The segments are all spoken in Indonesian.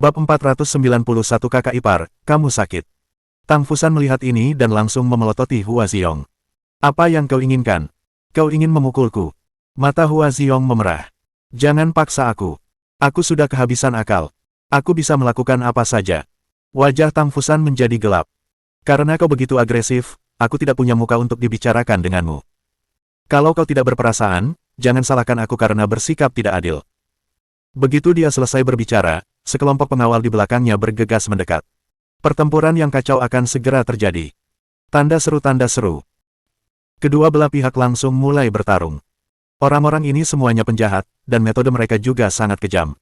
Bab 491 Kakak Ipar, kamu sakit. Tang Fusan melihat ini dan langsung memelototi Hua Xiong. Apa yang kau inginkan? Kau ingin memukulku? Mata Hua Xiong memerah. Jangan paksa aku. Aku sudah kehabisan akal. Aku bisa melakukan apa saja. Wajah Tang Fusan menjadi gelap. Karena kau begitu agresif, aku tidak punya muka untuk dibicarakan denganmu. Kalau kau tidak berperasaan, jangan salahkan aku karena bersikap tidak adil. Begitu dia selesai berbicara, sekelompok pengawal di belakangnya bergegas mendekat. Pertempuran yang kacau akan segera terjadi. Tanda seru. Kedua belah pihak langsung mulai bertarung. Orang-orang ini semuanya penjahat, dan metode mereka juga sangat kejam.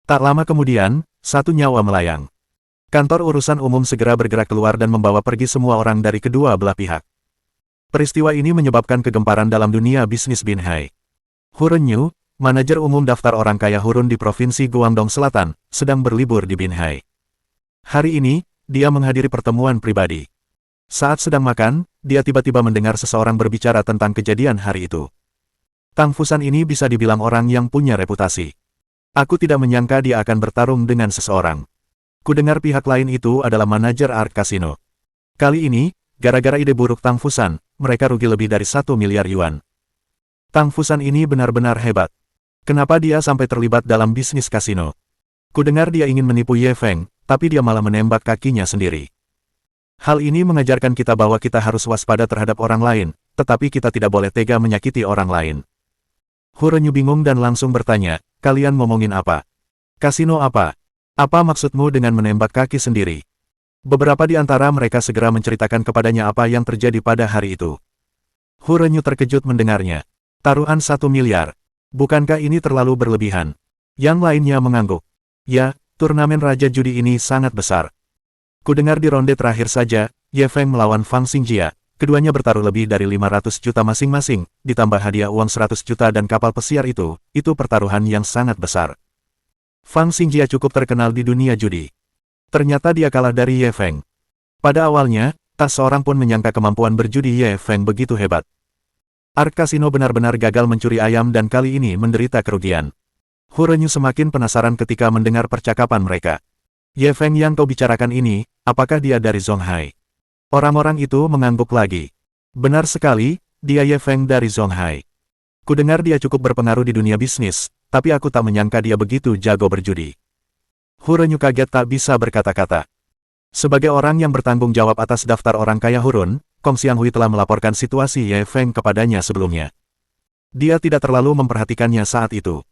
Tak lama kemudian, satu nyawa melayang. Kantor urusan umum segera bergerak keluar dan membawa pergi semua orang dari kedua belah pihak. Peristiwa ini menyebabkan kegemparan dalam dunia bisnis Binhai. Hu Renyu, manajer umum daftar orang kaya Hurun di Provinsi Guangdong Selatan, sedang berlibur di Binhai. Hari ini, dia menghadiri pertemuan pribadi. Saat sedang makan, dia tiba-tiba mendengar seseorang berbicara tentang kejadian hari itu. Tang Fusan ini bisa dibilang orang yang punya reputasi. Aku tidak menyangka dia akan bertarung dengan seseorang. Kudengar pihak lain itu adalah manajer Art Casino. Kali ini, gara-gara ide buruk Tang Fusan, mereka rugi lebih dari 1 miliar yuan. Tang Fusan ini benar-benar hebat. Kenapa dia sampai terlibat dalam bisnis kasino? Kudengar dia ingin menipu Ye Feng, tapi dia malah menembak kakinya sendiri. Hal ini mengajarkan kita bahwa kita harus waspada terhadap orang lain, tetapi kita tidak boleh tega menyakiti orang lain. Hu Renyu bingung dan langsung bertanya, kalian ngomongin apa? Kasino apa? Apa maksudmu dengan menembak kaki sendiri? Beberapa di antara mereka segera menceritakan kepadanya apa yang terjadi pada hari itu. Hu Renyu terkejut mendengarnya. Taruhan 1 miliar. Bukankah ini terlalu berlebihan? Yang lainnya mengangguk. Ya, turnamen Raja Judi ini sangat besar. Kudengar di ronde terakhir saja, Ye Feng melawan Fang Xingjia. Keduanya bertaruh lebih dari 500 juta masing-masing, ditambah hadiah uang 100 juta dan kapal pesiar itu pertaruhan yang sangat besar. Fang Xingjia cukup terkenal di dunia judi. Ternyata dia kalah dari Ye Feng. Pada awalnya, tak seorang pun menyangka kemampuan berjudi Ye Feng begitu hebat. Art Casino benar-benar gagal mencuri ayam dan kali ini menderita kerugian. Hu Renyu semakin penasaran ketika mendengar percakapan mereka. Ye Feng yang kau bicarakan ini, apakah dia dari Zonghai? Orang-orang itu mengangguk lagi. Benar sekali, dia Ye Feng dari Zonghai. Kudengar dia cukup berpengaruh di dunia bisnis, tapi aku tak menyangka dia begitu jago berjudi. Hu Renyu kaget tak bisa berkata-kata. Sebagai orang yang bertanggung jawab atas daftar orang kaya Hurun, Kong Xianghui telah melaporkan situasi Ye Feng kepadanya sebelumnya. Dia tidak terlalu memperhatikannya saat itu.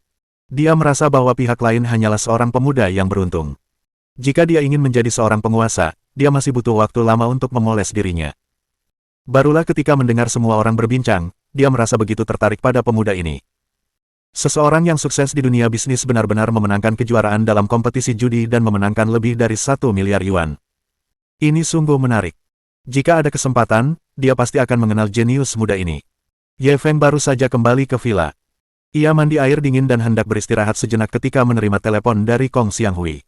Dia merasa bahwa pihak lain hanyalah seorang pemuda yang beruntung. Jika dia ingin menjadi seorang penguasa, dia masih butuh waktu lama untuk memoles dirinya. Barulah ketika mendengar semua orang berbincang, dia merasa begitu tertarik pada pemuda ini. Seseorang yang sukses di dunia bisnis benar-benar memenangkan kejuaraan dalam kompetisi judi dan memenangkan lebih dari 1 miliar yuan. Ini sungguh menarik. Jika ada kesempatan, dia pasti akan mengenal jenius muda ini. Ye Feng baru saja kembali ke villa. Ia mandi air dingin dan hendak beristirahat sejenak ketika menerima telepon dari Kong Xianghui.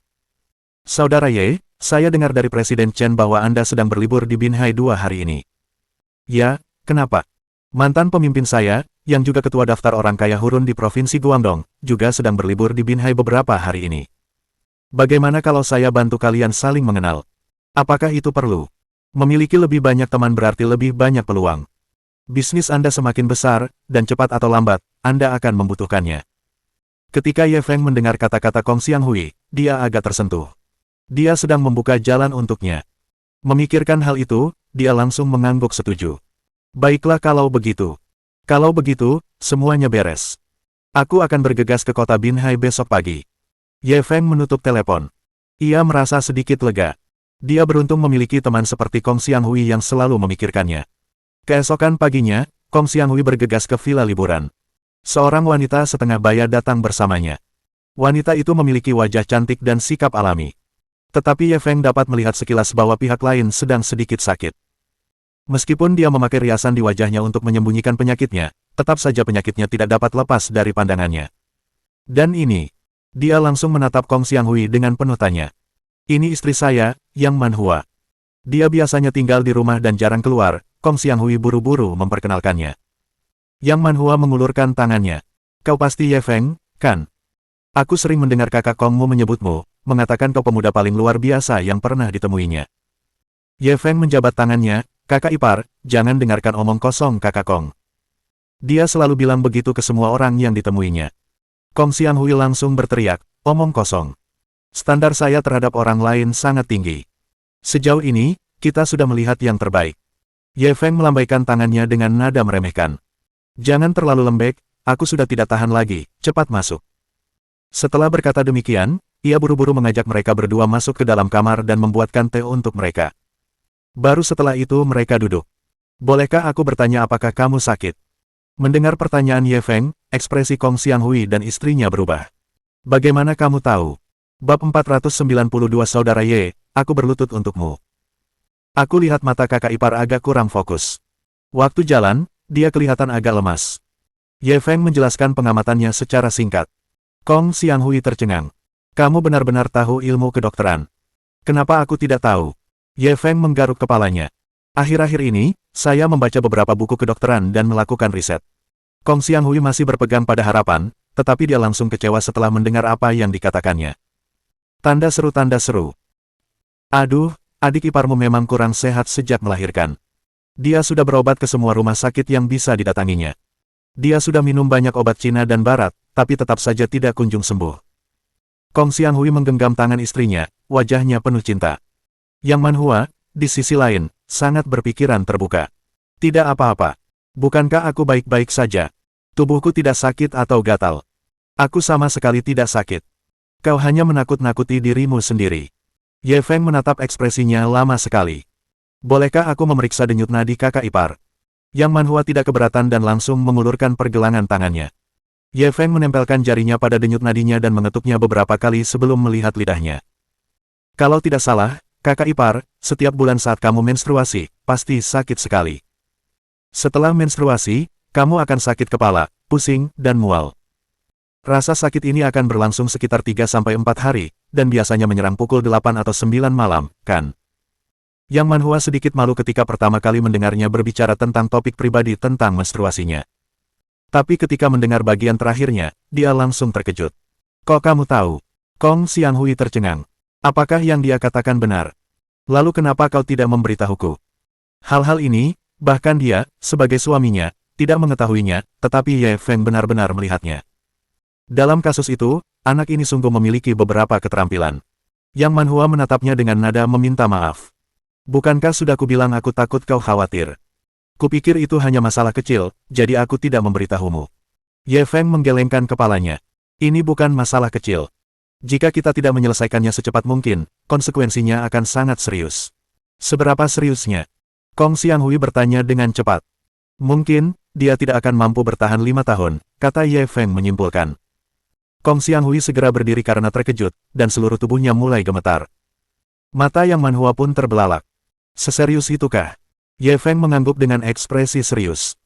Saudara Ye, saya dengar dari Presiden Chen bahwa Anda sedang berlibur di Binhai 2 hari ini. Ya, kenapa? Mantan pemimpin saya, yang juga ketua daftar orang kaya Hurun di Provinsi Guangdong, juga sedang berlibur di Binhai beberapa hari ini. Bagaimana kalau saya bantu kalian saling mengenal? Apakah itu perlu? Memiliki lebih banyak teman berarti lebih banyak peluang. Bisnis Anda semakin besar, dan cepat atau lambat, Anda akan membutuhkannya. Ketika Ye Feng mendengar kata-kata Kong Xianghui, dia agak tersentuh. Dia sedang membuka jalan untuknya. Memikirkan hal itu, dia langsung mengangguk setuju. Baiklah kalau begitu. Kalau begitu, semuanya beres. Aku akan bergegas ke kota Binhai besok pagi. Ye Feng menutup telepon. Ia merasa sedikit lega. Dia beruntung memiliki teman seperti Kong Xianghui yang selalu memikirkannya. Keesokan paginya, Kong Xianghui bergegas ke villa liburan. Seorang wanita setengah baya datang bersamanya. Wanita itu memiliki wajah cantik dan sikap alami. Tetapi Ye Feng dapat melihat sekilas bahwa pihak lain sedang sedikit sakit. Meskipun dia memakai riasan di wajahnya untuk menyembunyikan penyakitnya, tetap saja penyakitnya tidak dapat lepas dari pandangannya. Dan ini, dia langsung menatap Kong Xianghui dengan penuh tanya. Ini istri saya, Yang Manhua. Dia biasanya tinggal di rumah dan jarang keluar. Kong Xianghui buru-buru memperkenalkannya. Yang Manhua mengulurkan tangannya. Kau pasti Ye Feng, kan? Aku sering mendengar kakak Kongmu menyebutmu, mengatakan kau pemuda paling luar biasa yang pernah ditemuinya. Ye Feng menjabat tangannya, kakak ipar, jangan dengarkan omong kosong kakak Kong. Dia selalu bilang begitu ke semua orang yang ditemuinya. Kong Xianghui langsung berteriak, omong kosong. Standar saya terhadap orang lain sangat tinggi. Sejauh ini, kita sudah melihat yang terbaik. Ye Feng melambaikan tangannya dengan nada meremehkan. Jangan terlalu lembek, aku sudah tidak tahan lagi, cepat masuk. Setelah berkata demikian, ia buru-buru mengajak mereka berdua masuk ke dalam kamar dan membuatkan teh untuk mereka. Baru setelah itu mereka duduk. Bolehkah aku bertanya apakah kamu sakit? Mendengar pertanyaan Ye Feng, ekspresi Kong Xianghui dan istrinya berubah. Bagaimana kamu tahu? Bab 492 Saudara Ye, aku berlutut untukmu. Aku lihat mata kakak ipar agak kurang fokus. Waktu jalan, dia kelihatan agak lemas. Ye Feng menjelaskan pengamatannya secara singkat. Kong Xianghui tercengang. Kamu benar-benar tahu ilmu kedokteran. Kenapa aku tidak tahu? Ye Feng menggaruk kepalanya. Akhir-akhir ini, saya membaca beberapa buku kedokteran dan melakukan riset. Kong Xianghui masih berpegang pada harapan, tetapi dia langsung kecewa setelah mendengar apa yang dikatakannya. Tanda seru. Aduh, adik iparmu memang kurang sehat sejak melahirkan. Dia sudah berobat ke semua rumah sakit yang bisa didatanginya. Dia sudah minum banyak obat Cina dan Barat, tapi tetap saja tidak kunjung sembuh. Kong Xianghui menggenggam tangan istrinya, wajahnya penuh cinta. Yang Manhua, di sisi lain, sangat berpikiran terbuka. Tidak apa-apa. Bukankah aku baik-baik saja? Tubuhku tidak sakit atau gatal. Aku sama sekali tidak sakit. Kau hanya menakut-nakuti dirimu sendiri. Ye Feng menatap ekspresinya lama sekali. Bolehkah aku memeriksa denyut nadi kakak ipar? Yang Manhua tidak keberatan dan langsung mengulurkan pergelangan tangannya. Ye Feng menempelkan jarinya pada denyut nadinya dan mengetuknya beberapa kali sebelum melihat lidahnya. Kalau tidak salah, kakak ipar, setiap bulan saat kamu menstruasi, pasti sakit sekali. Setelah menstruasi, kamu akan sakit kepala, pusing, dan mual. Rasa sakit ini akan berlangsung sekitar 3-4 hari, dan biasanya menyerang pukul 8 atau 9 malam, kan? Yang Manhua sedikit malu ketika pertama kali mendengarnya berbicara tentang topik pribadi tentang menstruasinya. Tapi ketika mendengar bagian terakhirnya, dia langsung terkejut. Kok kamu tahu? Kong Xianghui tercengang. Apakah yang dia katakan benar? Lalu kenapa kau tidak memberitahuku? Hal-hal ini, bahkan dia, sebagai suaminya, tidak mengetahuinya, tetapi Ye Feng benar-benar melihatnya. Dalam kasus itu, anak ini sungguh memiliki beberapa keterampilan. Yang Manhua menatapnya dengan nada meminta maaf. Bukankah sudah kubilang aku takut kau khawatir? Kupikir itu hanya masalah kecil, jadi aku tidak memberitahumu. Ye Feng menggelengkan kepalanya. Ini bukan masalah kecil. Jika kita tidak menyelesaikannya secepat mungkin, konsekuensinya akan sangat serius. Seberapa seriusnya? Kong Xianghui bertanya dengan cepat. Mungkin, dia tidak akan mampu bertahan 5 tahun, kata Ye Feng menyimpulkan. Kong Xianghui segera berdiri karena terkejut, dan seluruh tubuhnya mulai gemetar. Mata Yang Manhua pun terbelalak. Seserius itukah? Ye Feng mengangguk dengan ekspresi serius.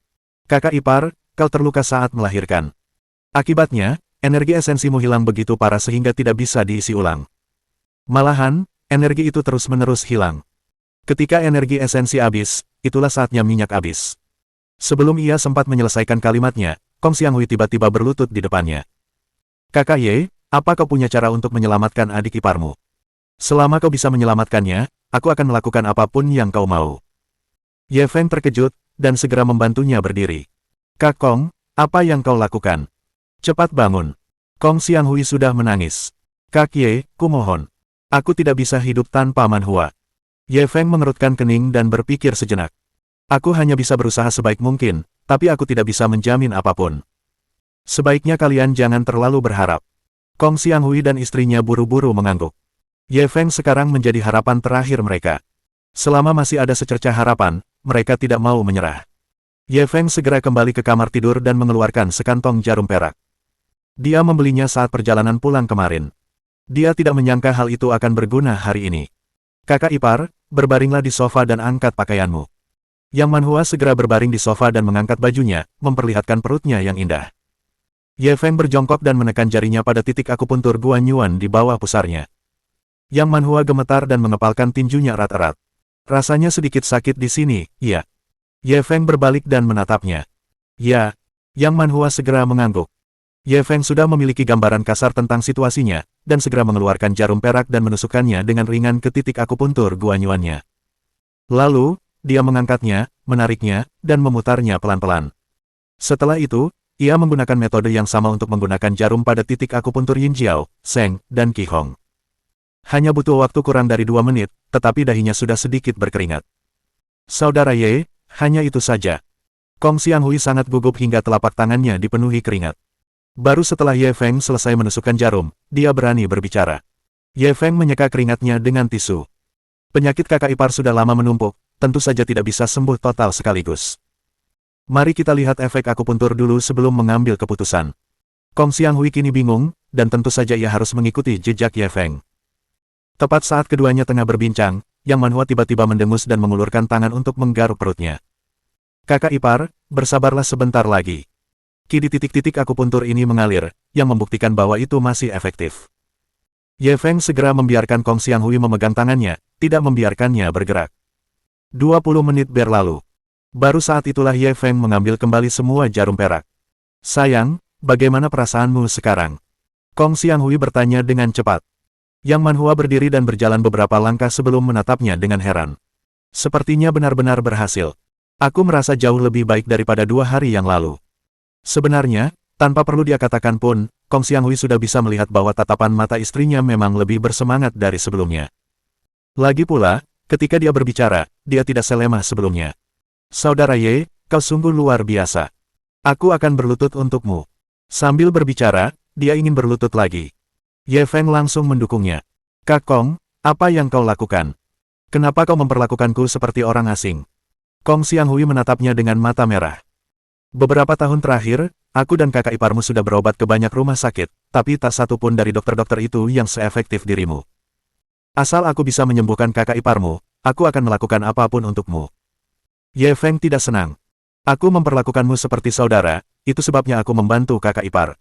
Kakak ipar, kau terluka saat melahirkan. Akibatnya, energi esensimu hilang begitu parah sehingga tidak bisa diisi ulang. Malahan, energi itu terus-menerus hilang. Ketika energi esensi habis, itulah saatnya minyak habis. Sebelum ia sempat menyelesaikan kalimatnya, Kong Xianghui tiba-tiba berlutut di depannya. Kakak Ye, apa kau punya cara untuk menyelamatkan adik iparmu? Selama kau bisa menyelamatkannya, aku akan melakukan apapun yang kau mau. Ye Feng terkejut, dan segera membantunya berdiri. Kak Kong, apa yang kau lakukan? Cepat bangun. Kong Xianghui sudah menangis. Kak Ye, kumohon. Aku tidak bisa hidup tanpa Manhua. Ye Feng mengerutkan kening dan berpikir sejenak. Aku hanya bisa berusaha sebaik mungkin, tapi aku tidak bisa menjamin apapun. Sebaiknya kalian jangan terlalu berharap. Kong Xianghui dan istrinya buru-buru mengangguk. Ye Feng sekarang menjadi harapan terakhir mereka. Selama masih ada secercah harapan, mereka tidak mau menyerah. Ye Feng segera kembali ke kamar tidur dan mengeluarkan sekantong jarum perak. Dia membelinya saat perjalanan pulang kemarin. Dia tidak menyangka hal itu akan berguna hari ini. Kakak ipar, berbaringlah di sofa dan angkat pakaianmu. Yang Manhua segera berbaring di sofa dan mengangkat bajunya, memperlihatkan perutnya yang indah. Ye Feng berjongkok dan menekan jarinya pada titik akupuntur Guan Yuan di bawah pusarnya. Yang Manhua gemetar dan mengepalkan tinjunya erat-erat. Rasanya sedikit sakit di sini, iya. Ye Feng berbalik dan menatapnya. Ya, Yang Manhua segera mengangguk. Ye Feng sudah memiliki gambaran kasar tentang situasinya, dan segera mengeluarkan jarum perak dan menusukkannya dengan ringan ke titik akupuntur guanyuannya. Lalu, dia mengangkatnya, menariknya, dan memutarnya pelan-pelan. Setelah itu, ia menggunakan metode yang sama untuk menggunakan jarum pada titik akupuntur Yin Jiao, Seng, dan Qi Hong. Hanya butuh waktu kurang dari 2 menit, tetapi dahinya sudah sedikit berkeringat. Saudara Ye, hanya itu saja. Kong Xianghui sangat gugup hingga telapak tangannya dipenuhi keringat. Baru setelah Ye Feng selesai menusukkan jarum, dia berani berbicara. Ye Feng menyeka keringatnya dengan tisu. Penyakit kakak ipar sudah lama menumpuk, tentu saja tidak bisa sembuh total sekaligus. Mari kita lihat efek akupuntur dulu sebelum mengambil keputusan. Kong Xianghui kini bingung, dan tentu saja ia harus mengikuti jejak Ye Feng. Tepat saat keduanya tengah berbincang, Yang Manhua tiba-tiba mendengus dan mengulurkan tangan untuk menggaruk perutnya. Kakak ipar, bersabarlah sebentar lagi. Kini titik-titik akupuntur ini mengalir, yang membuktikan bahwa itu masih efektif. Ye Feng segera membiarkan Kong Xianghui memegang tangannya, tidak membiarkannya bergerak. 20 menit berlalu. Baru saat itulah Ye Feng mengambil kembali semua jarum perak. Sayang, bagaimana perasaanmu sekarang? Kong Xianghui bertanya dengan cepat. Yang Manhua berdiri dan berjalan beberapa langkah sebelum menatapnya dengan heran. Sepertinya benar-benar berhasil. Aku merasa jauh lebih baik daripada 2 hari yang lalu. Sebenarnya, tanpa perlu dia katakan pun, Kong Xianghui sudah bisa melihat bahwa tatapan mata istrinya memang lebih bersemangat dari sebelumnya. Lagi pula, ketika dia berbicara, dia tidak selemah sebelumnya. Saudara Ye, kau sungguh luar biasa. Aku akan berlutut untukmu. Sambil berbicara, dia ingin berlutut lagi. Ye Feng langsung mendukungnya. Kak Kong, apa yang kau lakukan? Kenapa kau memperlakukanku seperti orang asing? Kong Xianghui menatapnya dengan mata merah. Beberapa tahun terakhir, aku dan kakak iparmu sudah berobat ke banyak rumah sakit, tapi tak satu pun dari dokter-dokter itu yang seefektif dirimu. Asal aku bisa menyembuhkan kakak iparmu, aku akan melakukan apapun untukmu. Ye Feng tidak senang. Aku memperlakukanmu seperti saudara, itu sebabnya aku membantu kakak ipar.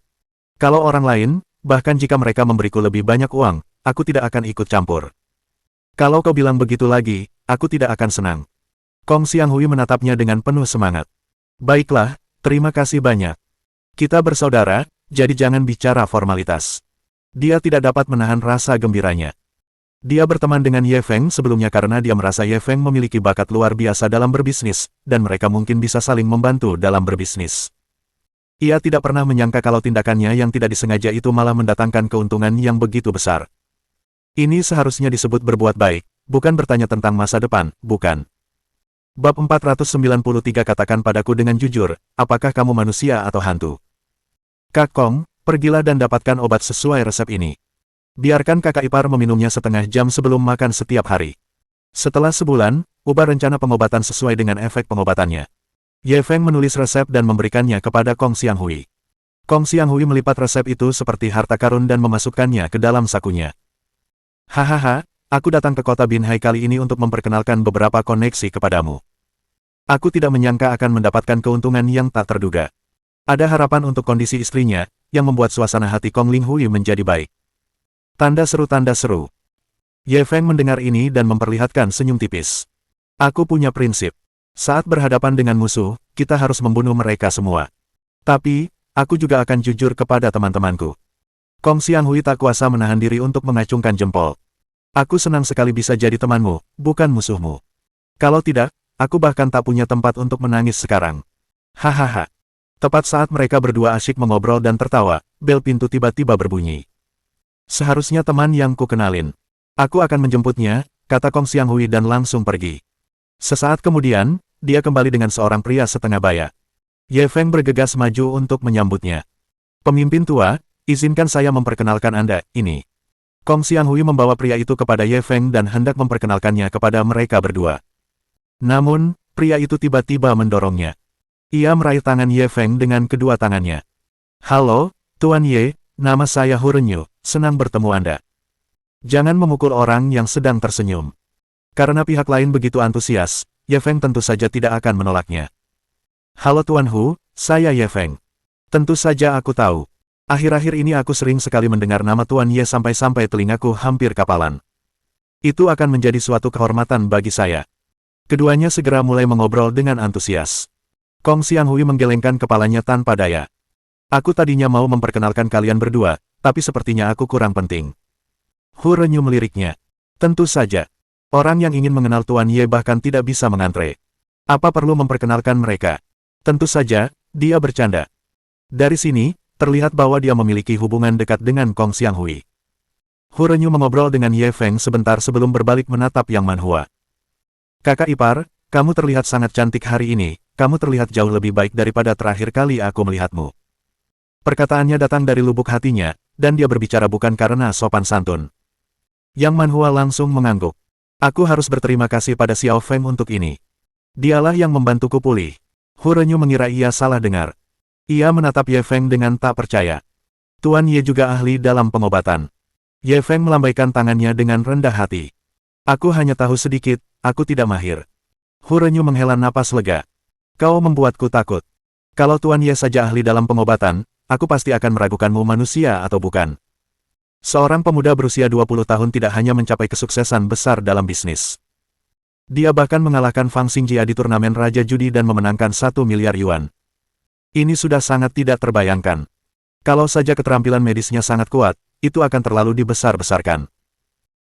Kalau orang lain, bahkan jika mereka memberiku lebih banyak uang, aku tidak akan ikut campur. Kalau kau bilang begitu lagi, aku tidak akan senang. Kong Xianghui menatapnya dengan penuh semangat. Baiklah, terima kasih banyak. Kita bersaudara, jadi jangan bicara formalitas. Dia tidak dapat menahan rasa gembiranya. Dia berteman dengan Ye Feng sebelumnya karena dia merasa Ye Feng memiliki bakat luar biasa dalam berbisnis, dan mereka mungkin bisa saling membantu dalam berbisnis. Ia tidak pernah menyangka kalau tindakannya yang tidak disengaja itu malah mendatangkan keuntungan yang begitu besar. Ini seharusnya disebut berbuat baik, bukan bertanya tentang masa depan, bukan. Bab 493 katakan padaku dengan jujur, apakah kamu manusia atau hantu? Kak Kong, pergilah dan dapatkan obat sesuai resep ini. Biarkan kakak ipar meminumnya setengah jam sebelum makan setiap hari. Setelah sebulan, ubah rencana pengobatan sesuai dengan efek pengobatannya. Ye Feng menulis resep dan memberikannya kepada Kong Xianghui. Kong Xianghui melipat resep itu seperti harta karun dan memasukkannya ke dalam sakunya. Hahaha, aku datang ke kota Binhai kali ini untuk memperkenalkan beberapa koneksi kepadamu. Aku tidak menyangka akan mendapatkan keuntungan yang tak terduga. Ada harapan untuk kondisi istrinya, yang membuat suasana hati Kong Linghui menjadi baik. Tanda seru. Ye Feng mendengar ini dan memperlihatkan senyum tipis. Aku punya prinsip. Saat berhadapan dengan musuh, kita harus membunuh mereka semua. Tapi, aku juga akan jujur kepada teman-temanku. Kong Xianghui tak kuasa menahan diri untuk mengacungkan jempol. Aku senang sekali bisa jadi temanmu, bukan musuhmu. Kalau tidak, aku bahkan tak punya tempat untuk menangis sekarang. Hahaha. Tepat saat mereka berdua asyik mengobrol dan tertawa, bel pintu tiba-tiba berbunyi. Seharusnya teman yang ku kenalin. Aku akan menjemputnya, kata Kong Xianghui dan langsung pergi. Sesaat kemudian, dia kembali dengan seorang pria setengah baya. Ye Feng bergegas maju untuk menyambutnya. Pemimpin tua, izinkan saya memperkenalkan Anda, ini. Kong Xianghui membawa pria itu kepada Ye Feng dan hendak memperkenalkannya kepada mereka berdua. Namun, pria itu tiba-tiba mendorongnya. Ia meraih tangan Ye Feng dengan kedua tangannya. Halo, Tuan Ye, nama saya Hu Renyu, senang bertemu Anda. Jangan memukul orang yang sedang tersenyum. Karena pihak lain begitu antusias, Ye Feng tentu saja tidak akan menolaknya. Halo Tuan Hu, saya Ye Feng. Tentu saja aku tahu. Akhir-akhir ini aku sering sekali mendengar nama Tuan Ye sampai-sampai telingaku hampir kapalan. Itu akan menjadi suatu kehormatan bagi saya. Keduanya segera mulai mengobrol dengan antusias. Kong Xianghui menggelengkan kepalanya tanpa daya. Aku tadinya mau memperkenalkan kalian berdua, tapi sepertinya aku kurang penting. Hu Renyu meliriknya. Tentu saja. Orang yang ingin mengenal Tuan Ye bahkan tidak bisa mengantre. Apa perlu memperkenalkan mereka? Tentu saja, dia bercanda. Dari sini, terlihat bahwa dia memiliki hubungan dekat dengan Kong Xianghui. Hu Renyu mengobrol dengan Ye Feng sebentar sebelum berbalik menatap Yang Manhua. Kakak ipar, kamu terlihat sangat cantik hari ini, kamu terlihat jauh lebih baik daripada terakhir kali aku melihatmu. Perkataannya datang dari lubuk hatinya, dan dia berbicara bukan karena sopan santun. Yang Manhua langsung mengangguk. Aku harus berterima kasih pada Xiao Feng untuk ini. Dialah yang membantuku pulih. Hu Renyu mengira ia salah dengar. Ia menatap Ye Feng dengan tak percaya. Tuan Ye juga ahli dalam pengobatan. Ye Feng melambaikan tangannya dengan rendah hati. Aku hanya tahu sedikit, aku tidak mahir. Hu Renyu menghela napas lega. Kau membuatku takut. Kalau Tuan Ye saja ahli dalam pengobatan, aku pasti akan meragukanmu manusia atau bukan. Seorang pemuda berusia 20 tahun tidak hanya mencapai kesuksesan besar dalam bisnis. Dia bahkan mengalahkan Fang Xingjia di turnamen Raja Judi dan memenangkan 1 miliar yuan. Ini sudah sangat tidak terbayangkan. Kalau saja keterampilan medisnya sangat kuat, itu akan terlalu dibesar-besarkan.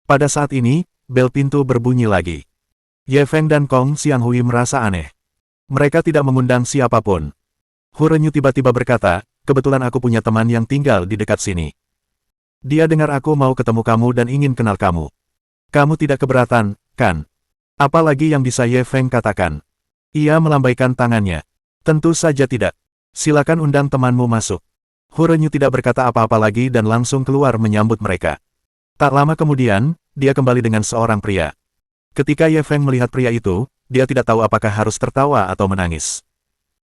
Pada saat ini, bel pintu berbunyi lagi. Ye Feng dan Kong Xianghui merasa aneh. Mereka tidak mengundang siapapun. Hu Renyu tiba-tiba berkata, kebetulan aku punya teman yang tinggal di dekat sini. Dia dengar aku mau ketemu kamu dan ingin kenal kamu. Kamu tidak keberatan, kan? Apalagi yang bisa Ye Feng katakan. Ia melambaikan tangannya. Tentu saja tidak. Silakan undang temanmu masuk. Hu Renyu tidak berkata apa-apa lagi dan langsung keluar menyambut mereka. Tak lama kemudian, dia kembali dengan seorang pria. Ketika Ye Feng melihat pria itu, dia tidak tahu apakah harus tertawa atau menangis.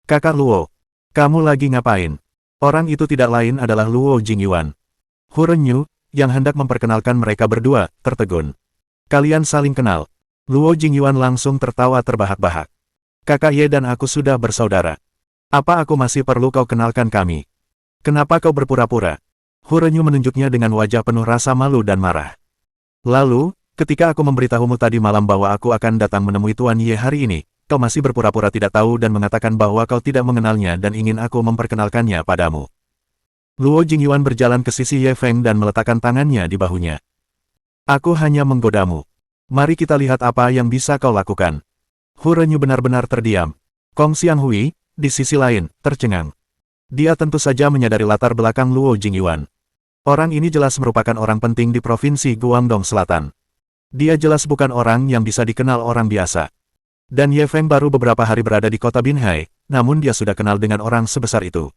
Kakak Luo, kamu lagi ngapain? Orang itu tidak lain adalah Luo Jingyuan. Hu Renyu, yang hendak memperkenalkan mereka berdua, tertegun. Kalian saling kenal. Luo Jingyuan langsung tertawa terbahak-bahak. Kakak Ye dan aku sudah bersaudara. Apa aku masih perlu kau kenalkan kami? Kenapa kau berpura-pura? Hu Renyu menunjuknya dengan wajah penuh rasa malu dan marah. Lalu, ketika aku memberitahumu tadi malam bahwa aku akan datang menemui Tuan Ye hari ini, kau masih berpura-pura tidak tahu dan mengatakan bahwa kau tidak mengenalnya dan ingin aku memperkenalkannya padamu. Luo Jingyuan berjalan ke sisi Ye Feng dan meletakkan tangannya di bahunya. Aku hanya menggodamu. Mari kita lihat apa yang bisa kau lakukan. Hu Renyu benar-benar terdiam. Kong Xianghui, di sisi lain, tercengang. Dia tentu saja menyadari latar belakang Luo Jingyuan. Orang ini jelas merupakan orang penting di provinsi Guangdong Selatan. Dia jelas bukan orang yang bisa dikenal orang biasa. Dan Ye Feng baru beberapa hari berada di kota Binhai, namun dia sudah kenal dengan orang sebesar itu.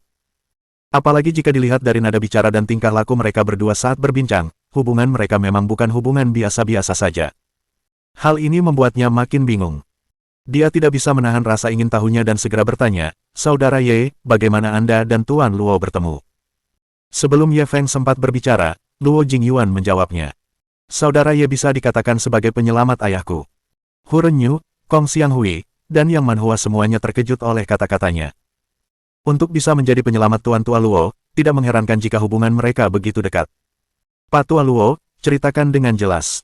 Apalagi jika dilihat dari nada bicara dan tingkah laku mereka berdua saat berbincang, hubungan mereka memang bukan hubungan biasa-biasa saja. Hal ini membuatnya makin bingung. Dia tidak bisa menahan rasa ingin tahunya dan segera bertanya, Saudara Ye, bagaimana Anda dan Tuan Luo bertemu? Sebelum Ye Feng sempat berbicara, Luo Jingyuan menjawabnya. Saudara Ye bisa dikatakan sebagai penyelamat ayahku. Hu Renyu, Kong Xianghui, dan Yang Manhua semuanya terkejut oleh kata-katanya. Untuk bisa menjadi penyelamat Tuan Tua Luo, tidak mengherankan jika hubungan mereka begitu dekat. Pak Tua Luo, ceritakan dengan jelas.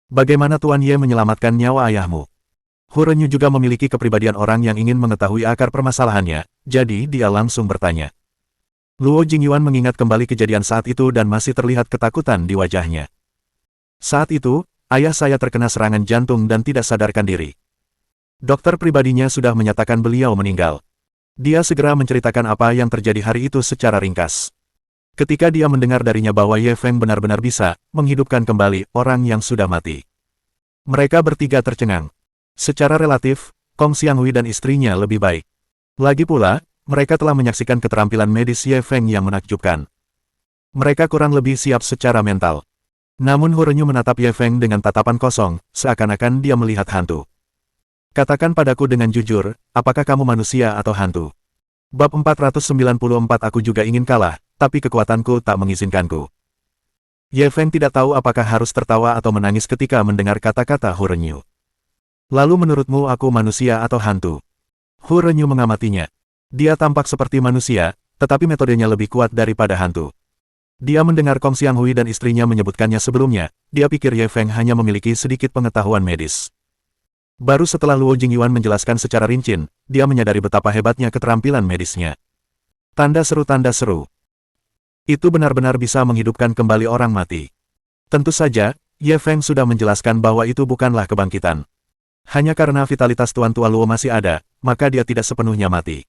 Bagaimana Tuan Ye menyelamatkan nyawa ayahmu? Hu Renyu juga memiliki kepribadian orang yang ingin mengetahui akar permasalahannya, jadi dia langsung bertanya. Luo Jingyuan mengingat kembali kejadian saat itu dan masih terlihat ketakutan di wajahnya. Saat itu, ayah saya terkena serangan jantung dan tidak sadarkan diri. Dokter pribadinya sudah menyatakan beliau meninggal. Dia segera menceritakan apa yang terjadi hari itu secara ringkas. Ketika dia mendengar darinya bahwa Ye Feng benar-benar bisa menghidupkan kembali orang yang sudah mati. Mereka bertiga tercengang. Secara relatif, Kong Xianghui dan istrinya lebih baik. Lagi pula, mereka telah menyaksikan keterampilan medis Ye Feng yang menakjubkan. Mereka kurang lebih siap secara mental. Namun Hu Renyu menatap Ye Feng dengan tatapan kosong, seakan-akan dia melihat hantu. Katakan padaku dengan jujur, apakah kamu manusia atau hantu? Bab 494 aku juga ingin kalah, tapi kekuatanku tak mengizinkanku. Ye Feng tidak tahu apakah harus tertawa atau menangis ketika mendengar kata-kata Hu Renyu. Lalu menurutmu aku manusia atau hantu? Hu Renyu mengamatinya. Dia tampak seperti manusia, tetapi metodenya lebih kuat daripada hantu. Dia mendengar Kong Xianghui dan istrinya menyebutkannya sebelumnya, dia pikir Ye Feng hanya memiliki sedikit pengetahuan medis. Baru setelah Luo Jingyuan menjelaskan secara rinci, dia menyadari betapa hebatnya keterampilan medisnya. Tanda seru. Itu benar-benar bisa menghidupkan kembali orang mati. Tentu saja, Ye Feng sudah menjelaskan bahwa itu bukanlah kebangkitan. Hanya karena vitalitas Tuan Tua Luo masih ada, maka dia tidak sepenuhnya mati.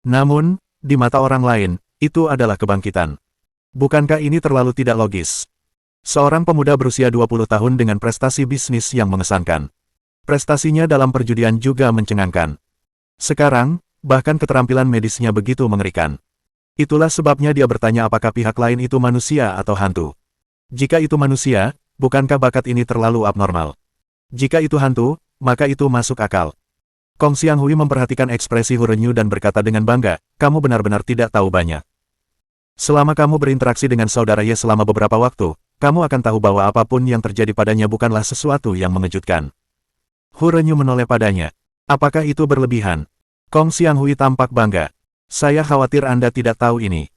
Namun, di mata orang lain, itu adalah kebangkitan. Bukankah ini terlalu tidak logis? Seorang pemuda berusia 20 tahun dengan prestasi bisnis yang mengesankan. Prestasinya dalam perjudian juga mencengangkan. Sekarang, bahkan keterampilan medisnya begitu mengerikan. Itulah sebabnya dia bertanya apakah pihak lain itu manusia atau hantu. Jika itu manusia, bukankah bakat ini terlalu abnormal? Jika itu hantu, maka itu masuk akal. Kong Xianghui memperhatikan ekspresi Hu Renyu dan berkata dengan bangga, kamu benar-benar tidak tahu banyak. Selama kamu berinteraksi dengan saudara Ye selama beberapa waktu, kamu akan tahu bahwa apapun yang terjadi padanya bukanlah sesuatu yang mengejutkan. Hu Renyu menoleh padanya. Apakah itu berlebihan? Kong Xianghui tampak bangga. Saya khawatir Anda tidak tahu ini.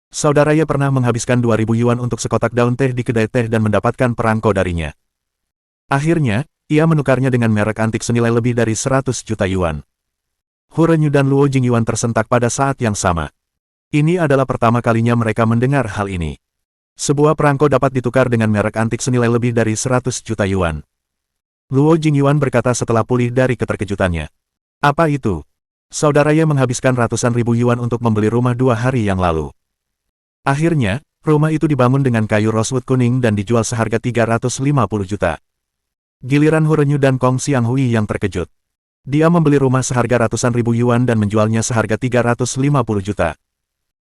Saudara Ye pernah menghabiskan 2.000 yuan untuk sekotak daun teh di kedai teh dan mendapatkan perangko darinya. Akhirnya, ia menukarnya dengan merek antik senilai lebih dari 100 juta yuan. Hu Renyu dan Luo Jingyuan tersentak pada saat yang sama. Ini adalah pertama kalinya mereka mendengar hal ini. Sebuah perangko dapat ditukar dengan merek antik senilai lebih dari 100 juta yuan. Luo Jingyuan berkata setelah pulih dari keterkejutannya. Apa itu? Saudara Ye menghabiskan ratusan ribu yuan untuk membeli rumah 2 hari yang lalu. Akhirnya, rumah itu dibangun dengan kayu rosewood kuning dan dijual seharga 350 juta. Giliran Hu Renyu dan Kong Xianghui yang terkejut. Dia membeli rumah seharga ratusan ribu yuan dan menjualnya seharga 350 juta.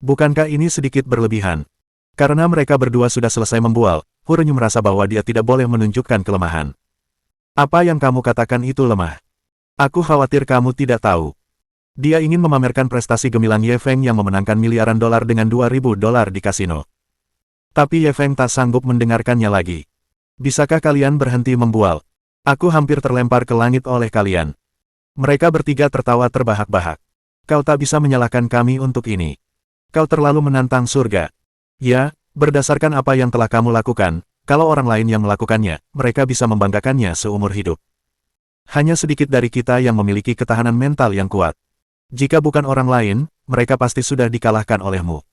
Bukankah ini sedikit berlebihan? Karena mereka berdua sudah selesai membual, Hu Renyu merasa bahwa dia tidak boleh menunjukkan kelemahan. Apa yang kamu katakan itu lemah? Aku khawatir kamu tidak tahu. Dia ingin memamerkan prestasi gemilang Ye Feng yang memenangkan miliaran dolar dengan 2.000 dolar di kasino. Tapi Ye Feng tak sanggup mendengarkannya lagi. Bisakah kalian berhenti membual? Aku hampir terlempar ke langit oleh kalian. Mereka bertiga tertawa terbahak-bahak. Kau tak bisa menyalahkan kami untuk ini. Kau terlalu menantang surga. Ya, berdasarkan apa yang telah kamu lakukan, kalau orang lain yang melakukannya, mereka bisa membanggakannya seumur hidup. Hanya sedikit dari kita yang memiliki ketahanan mental yang kuat. Jika bukan orang lain, mereka pasti sudah dikalahkan olehmu.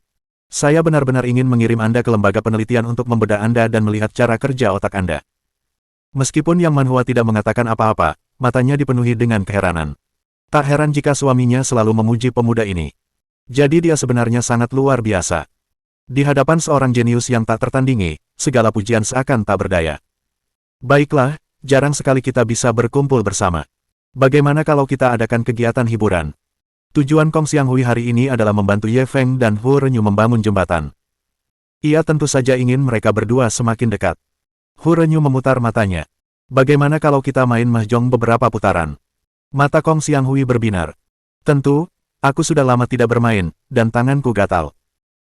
Saya benar-benar ingin mengirim Anda ke lembaga penelitian untuk membedah Anda dan melihat cara kerja otak Anda. Meskipun Yang Manhua tidak mengatakan apa-apa, matanya dipenuhi dengan keheranan. Tak heran jika suaminya selalu memuji pemuda ini. Jadi dia sebenarnya sangat luar biasa. Di hadapan seorang jenius yang tak tertandingi, segala pujian seakan tak berdaya. Baiklah, jarang sekali kita bisa berkumpul bersama. Bagaimana kalau kita adakan kegiatan hiburan? Tujuan Kong Xianghui hari ini adalah membantu Ye Feng dan Hu Renyu membangun jembatan. Ia tentu saja ingin mereka berdua semakin dekat. Hu Renyu memutar matanya. Bagaimana kalau kita main mahjong beberapa putaran? Mata Kong Xianghui berbinar. Tentu, aku sudah lama tidak bermain, dan tanganku gatal.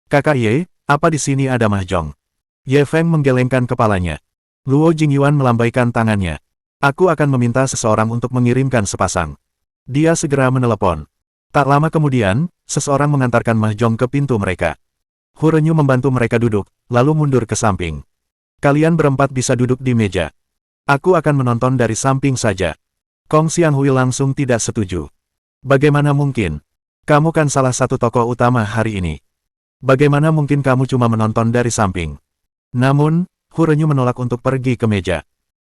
Kakak Ye, apa di sini ada mahjong? Ye Feng menggelengkan kepalanya. Luo Jingyuan melambaikan tangannya. Aku akan meminta seseorang untuk mengirimkan sepasang. Dia segera menelepon. Tak lama kemudian, seseorang mengantarkan mahjong ke pintu mereka. Hu Renyu membantu mereka duduk, lalu mundur ke samping. Kalian berempat bisa duduk di meja. Aku akan menonton dari samping saja. Kong Xianghui langsung tidak setuju. Bagaimana mungkin? Kamu kan salah satu tokoh utama hari ini. Bagaimana mungkin kamu cuma menonton dari samping? Namun, Hu Renyu menolak untuk pergi ke meja.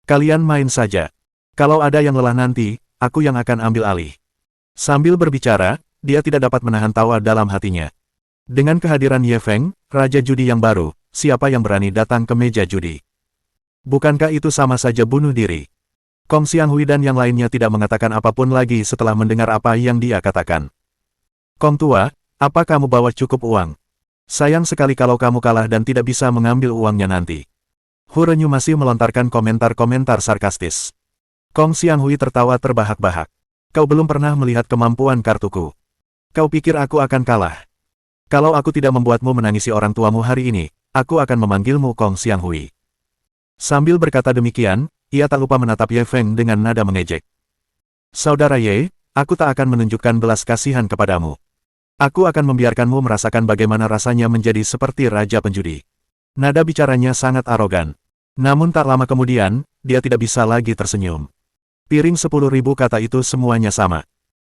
Kalian main saja. Kalau ada yang lelah nanti, aku yang akan ambil alih. Sambil berbicara, dia tidak dapat menahan tawa dalam hatinya. Dengan kehadiran Ye Feng, Raja Judi yang baru, siapa yang berani datang ke meja judi? Bukankah itu sama saja bunuh diri? Kong Xianghui dan yang lainnya tidak mengatakan apapun lagi setelah mendengar apa yang dia katakan. Kong tua, apa kamu bawa cukup uang? Sayang sekali kalau kamu kalah dan tidak bisa mengambil uangnya nanti. Hu Renyu masih melontarkan komentar-komentar sarkastis. Kong Xianghui tertawa terbahak-bahak. Kau belum pernah melihat kemampuan kartuku. Kau pikir aku akan kalah? Kalau aku tidak membuatmu menangisi orang tuamu hari ini, aku akan memanggilmu Kong Xianghui. Sambil berkata demikian, ia tak lupa menatap Ye Feng dengan nada mengejek. Saudara Ye, aku tak akan menunjukkan belas kasihan kepadamu. Aku akan membiarkanmu merasakan bagaimana rasanya menjadi seperti raja penjudi. Nada bicaranya sangat arogan. Namun tak lama kemudian, dia tidak bisa lagi tersenyum. Piring 10.000 kata itu semuanya sama.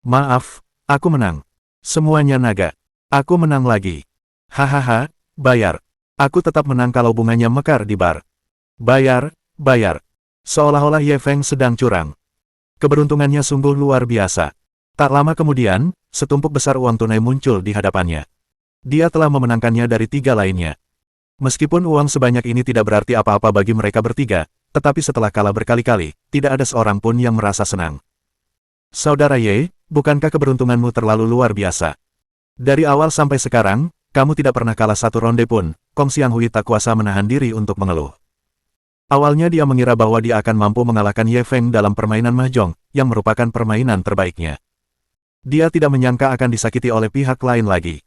Maaf, aku menang. Semuanya naga. Aku menang lagi. Hahaha, bayar. Aku tetap menang kalau bunganya mekar di bar. Bayar, bayar. Seolah-olah Ye Feng sedang curang. Keberuntungannya sungguh luar biasa. Tak lama kemudian, setumpuk besar uang tunai muncul di hadapannya. Dia telah memenangkannya dari 3 lainnya. Meskipun uang sebanyak ini tidak berarti apa-apa bagi mereka bertiga, tetapi setelah kalah berkali-kali, tidak ada seorang pun yang merasa senang. Saudara Ye, bukankah keberuntunganmu terlalu luar biasa? Dari awal sampai sekarang, kamu tidak pernah kalah satu ronde pun. Kong Xianghui tak kuasa menahan diri untuk mengeluh. Awalnya dia mengira bahwa dia akan mampu mengalahkan Ye Feng dalam permainan mahjong, yang merupakan permainan terbaiknya. Dia tidak menyangka akan disakiti oleh pihak lain lagi.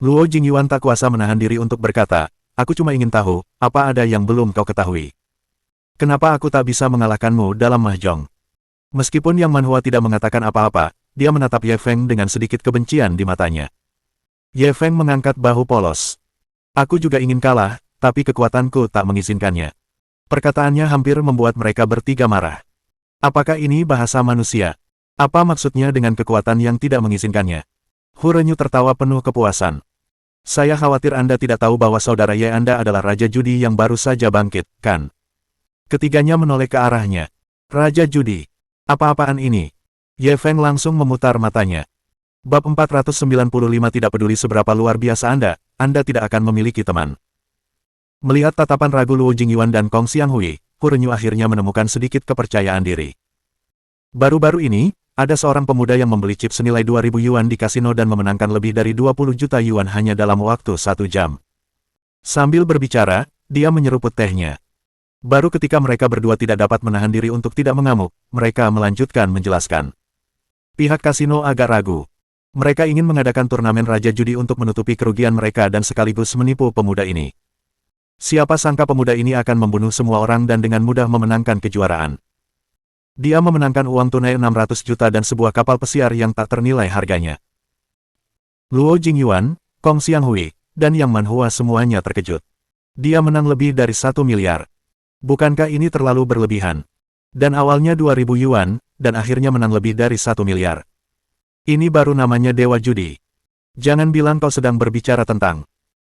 Luo Jingyuan tak kuasa menahan diri untuk berkata, aku cuma ingin tahu, apa ada yang belum kau ketahui? Kenapa aku tak bisa mengalahkanmu dalam mahjong? Meskipun Yang Manhua tidak mengatakan apa-apa, dia menatap Ye Feng dengan sedikit kebencian di matanya. Ye Feng mengangkat bahu polos. Aku juga ingin kalah, tapi kekuatanku tak mengizinkannya. Perkataannya hampir membuat mereka bertiga marah. Apakah ini bahasa manusia? Apa maksudnya dengan kekuatan yang tidak mengizinkannya? Hu Renyu tertawa penuh kepuasan. Saya khawatir Anda tidak tahu bahwa saudara Ye Anda adalah Raja Judi yang baru saja bangkit, kan? Ketiganya menoleh ke arahnya. Raja Judi. Apa-apaan ini? Ye Feng langsung memutar matanya. Bab 495 tidak peduli seberapa luar biasa Anda tidak akan memiliki teman. Melihat tatapan ragu Luo Jingyuan dan Kong Xianghui, Hu Renyu akhirnya menemukan sedikit kepercayaan diri. Baru-baru ini, ada seorang pemuda yang membeli chip senilai 2.000 yuan di kasino dan memenangkan lebih dari 20 juta yuan hanya dalam waktu 1 jam. Sambil berbicara, dia menyeruput tehnya. Baru ketika mereka berdua tidak dapat menahan diri untuk tidak mengamuk, mereka melanjutkan menjelaskan. Pihak kasino agak ragu. Mereka ingin mengadakan turnamen Raja Judi untuk menutupi kerugian mereka dan sekaligus menipu pemuda ini. Siapa sangka pemuda ini akan membunuh semua orang dan dengan mudah memenangkan kejuaraan. Dia memenangkan uang tunai 600 juta dan sebuah kapal pesiar yang tak ternilai harganya. Luo Jingyuan, Kong Xianghui, dan Yang Manhua semuanya terkejut. Dia menang lebih dari 1 miliar. Bukankah ini terlalu berlebihan? Dan awalnya 2.000 yuan, dan akhirnya menang lebih dari 1 miliar. Ini baru namanya Dewa Judi. Jangan bilang kau sedang berbicara tentang...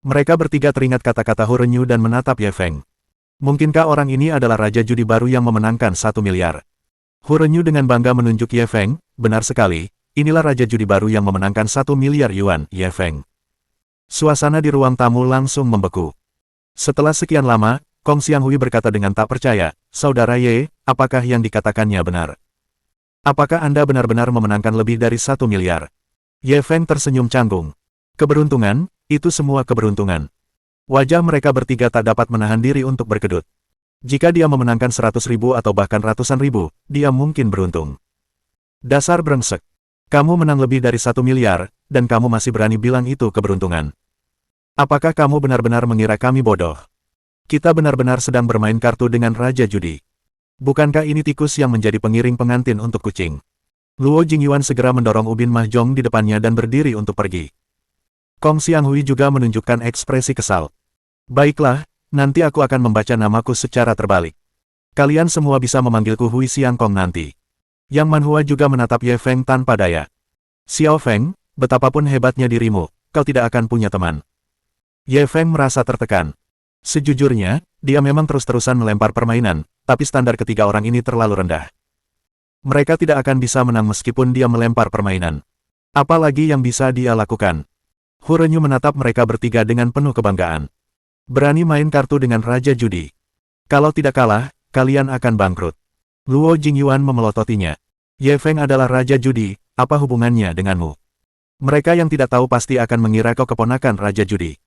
Mereka bertiga teringat kata-kata Hu Renyu dan menatap Ye Feng. Mungkinkah orang ini adalah Raja Judi baru yang memenangkan 1 miliar? Hu Renyu dengan bangga menunjuk Ye Feng, benar sekali, inilah Raja Judi baru yang memenangkan 1 miliar yuan, Ye Feng. Suasana di ruang tamu langsung membeku. Setelah sekian lama, Kong Xianghui berkata dengan tak percaya, Saudara Ye, apakah yang dikatakannya benar? Apakah Anda benar-benar memenangkan lebih dari 1 miliar? Ye Feng tersenyum canggung. Keberuntungan, itu semua keberuntungan. Wajah mereka bertiga tak dapat menahan diri untuk berkedut. Jika dia memenangkan 100.000 atau bahkan ratusan ribu, dia mungkin beruntung. Dasar brengsek. Kamu menang lebih dari 1 miliar, dan kamu masih berani bilang itu keberuntungan. Apakah kamu benar-benar mengira kami bodoh? Kita benar-benar sedang bermain kartu dengan Raja Judi. Bukankah ini tikus yang menjadi pengiring pengantin untuk kucing? Luo Jingyuan segera mendorong ubin mahjong di depannya dan berdiri untuk pergi. Kong Xianghui juga menunjukkan ekspresi kesal. Baiklah, nanti aku akan membaca namaku secara terbalik. Kalian semua bisa memanggilku Hui Xiangkong nanti. Yang Manhua juga menatap Ye Feng tanpa daya. Xiao Feng, betapapun hebatnya dirimu, kau tidak akan punya teman. Ye Feng merasa tertekan. Sejujurnya, dia memang terus-terusan melempar permainan, tapi standar ketiga orang ini terlalu rendah. Mereka tidak akan bisa menang meskipun dia melempar permainan. Apalagi yang bisa dia lakukan? Hu Renyu menatap mereka bertiga dengan penuh kebanggaan. Berani main kartu dengan Raja Judi. Kalau tidak kalah, kalian akan bangkrut. Luo Jingyuan memelototinya. Ye Feng adalah Raja Judi, apa hubungannya denganmu? Mereka yang tidak tahu pasti akan mengira kau keponakan Raja Judi.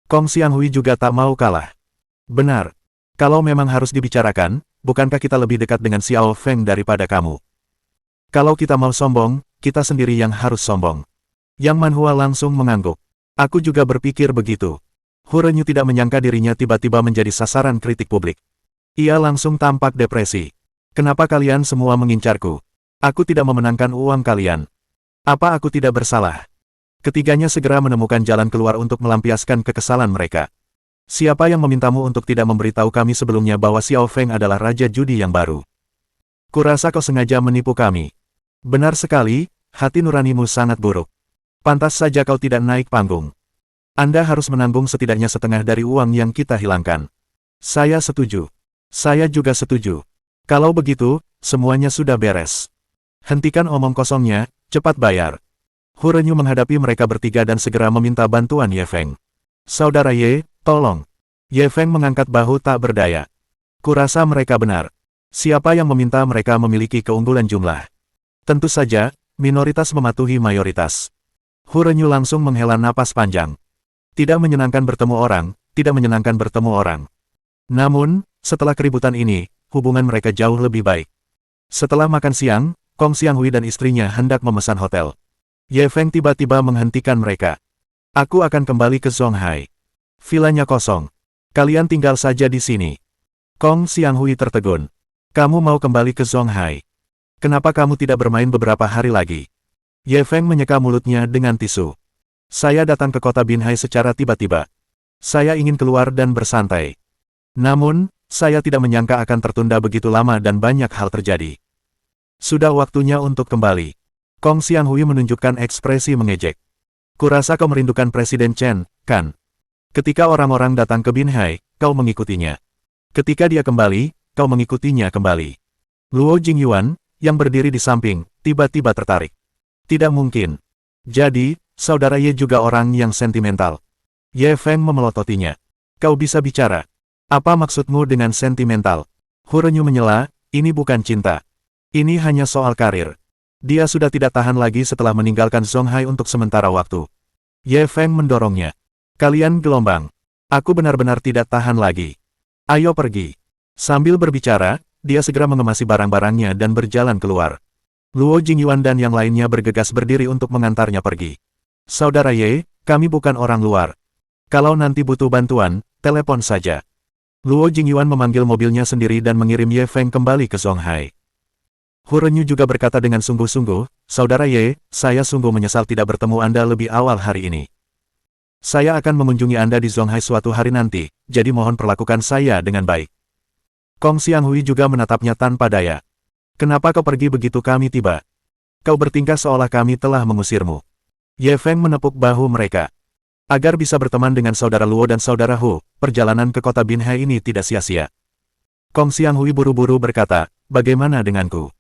Kong Xianghui juga tak mau kalah. Benar. Kalau memang harus dibicarakan, bukankah kita lebih dekat dengan Xiao Feng daripada kamu? Kalau kita mau sombong, kita sendiri yang harus sombong. Yang Manhua langsung mengangguk. Aku juga berpikir begitu. Hu Renyu tidak menyangka dirinya tiba-tiba menjadi sasaran kritik publik. Ia langsung tampak depresi. Kenapa kalian semua mengincarku? Aku tidak memenangkan uang kalian. Apa aku tidak bersalah? Ketiganya segera menemukan jalan keluar untuk melampiaskan kekesalan mereka. Siapa yang memintamu untuk tidak memberitahu kami sebelumnya bahwa Xiao Feng adalah Raja Judi yang baru? Kurasa kau sengaja menipu kami. Benar sekali, hati nuranimu sangat buruk. Pantas saja kau tidak naik panggung. Anda harus menanggung setidaknya setengah dari uang yang kita hilangkan. Saya setuju. Saya juga setuju. Kalau begitu, semuanya sudah beres. Hentikan omong kosongnya, cepat bayar. Hu Renyu menghadapi mereka bertiga dan segera meminta bantuan Ye Feng. Saudara Ye, tolong. Ye Feng mengangkat bahu tak berdaya. Kurasa mereka benar. Siapa yang meminta mereka memiliki keunggulan jumlah? Tentu saja, minoritas mematuhi mayoritas. Hu Renyu langsung menghela napas panjang. Tidak menyenangkan bertemu orang, tidak menyenangkan bertemu orang. Namun, setelah keributan ini, hubungan mereka jauh lebih baik. Setelah makan siang, Kong Xianghui dan istrinya hendak memesan hotel. Ye Feng tiba-tiba menghentikan mereka. Aku akan kembali ke Zonghai. Vilanya kosong. Kalian tinggal saja di sini. Kong Xianghui tertegun. Kamu mau kembali ke Zonghai? Kenapa kamu tidak bermain beberapa hari lagi? Ye Feng menyeka mulutnya dengan tisu. Saya datang ke kota Binhai secara tiba-tiba. Saya ingin keluar dan bersantai. Namun, saya tidak menyangka akan tertunda begitu lama dan banyak hal terjadi. Sudah waktunya untuk kembali. Kong Xianghui menunjukkan ekspresi mengejek. Kurasa kau merindukan Presiden Chen, kan? Ketika orang-orang datang ke Binhai, kau mengikutinya. Ketika dia kembali, kau mengikutinya kembali. Luo Jingyuan, yang berdiri di samping, tiba-tiba tertarik. Tidak mungkin. Jadi, saudara Ye juga orang yang sentimental. Ye Feng memelototinya. Kau bisa bicara. Apa maksudmu dengan sentimental? Hu Renyu menyela, ini bukan cinta. Ini hanya soal karir. Dia sudah tidak tahan lagi setelah meninggalkan Zonghai untuk sementara waktu. Ye Feng mendorongnya. Kalian gelombang. Aku benar-benar tidak tahan lagi. Ayo pergi. Sambil berbicara, dia segera mengemasi barang-barangnya dan berjalan keluar. Luo Jingyuan dan yang lainnya bergegas berdiri untuk mengantarnya pergi. Saudara Ye, kami bukan orang luar. Kalau nanti butuh bantuan, telepon saja. Luo Jingyuan memanggil mobilnya sendiri dan mengirim Ye Feng kembali ke Zonghai. Hu Renyu juga berkata dengan sungguh-sungguh, Saudara Ye, saya sungguh menyesal tidak bertemu Anda lebih awal hari ini. Saya akan mengunjungi Anda di Zonghai suatu hari nanti, jadi mohon perlakukan saya dengan baik. Kong Xianghui juga menatapnya tanpa daya. Kenapa kau pergi begitu kami tiba? Kau bertingkah seolah kami telah mengusirmu. Ye Feng menepuk bahu mereka. Agar bisa berteman dengan saudara Luo dan saudara Hu, perjalanan ke kota Binhai ini tidak sia-sia. Kong Xianghui buru-buru berkata, bagaimana denganku?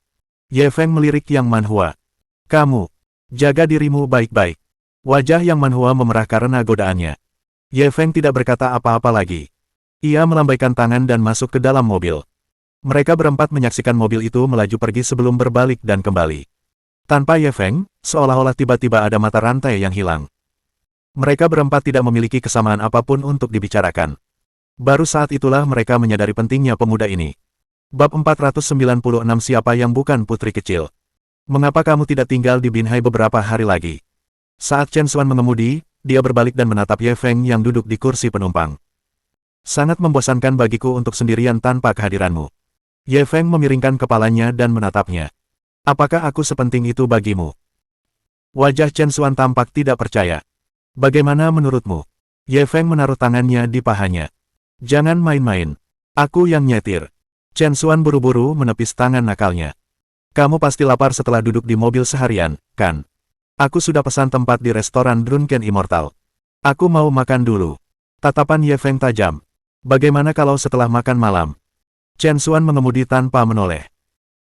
Ye Feng melirik Yang Manhua. Kamu, jaga dirimu baik-baik. Wajah Yang Manhua memerah karena godaannya. Ye Feng tidak berkata apa-apa lagi. Ia melambaikan tangan dan masuk ke dalam mobil. Mereka berempat menyaksikan mobil itu melaju pergi sebelum berbalik dan kembali. Tanpa Ye Feng, seolah-olah tiba-tiba ada mata rantai yang hilang. Mereka berempat tidak memiliki kesamaan apapun untuk dibicarakan. Baru saat itulah mereka menyadari pentingnya pemuda ini. Bab 496 Siapa yang bukan putri kecil? Mengapa kamu tidak tinggal di Binhai beberapa hari lagi? Saat Chen Xuan mengemudi, dia berbalik dan menatap Ye Feng yang duduk di kursi penumpang. Sangat membosankan bagiku untuk sendirian tanpa kehadiranmu. Ye Feng memiringkan kepalanya dan menatapnya. Apakah aku sepenting itu bagimu? Wajah Chen Xuan tampak tidak percaya. Bagaimana menurutmu? Ye Feng menaruh tangannya di pahanya. Jangan main-main. Aku yang nyetir. Chen Xuan buru-buru menepis tangan nakalnya. Kamu pasti lapar setelah duduk di mobil seharian, kan? Aku sudah pesan tempat di restoran Drunken Immortal. Aku mau makan dulu. Tatapan Ye Feng tajam. Bagaimana kalau setelah makan malam? Chen Xuan mengemudi tanpa menoleh.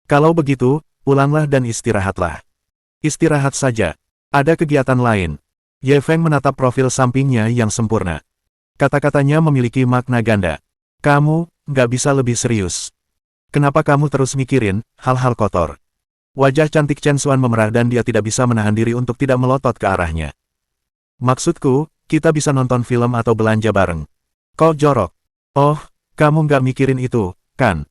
Kalau begitu, pulanglah dan istirahatlah. Istirahat saja. Ada kegiatan lain. Ye Feng menatap profil sampingnya yang sempurna. Kata-katanya memiliki makna ganda. Kamu, nggak bisa lebih serius. Kenapa kamu terus mikirin hal-hal kotor? Wajah cantik Chen Xuan memerah dan dia tidak bisa menahan diri untuk tidak melotot ke arahnya. Maksudku, kita bisa nonton film atau belanja bareng. Kok jorok? Oh, kamu nggak mikirin itu, kan?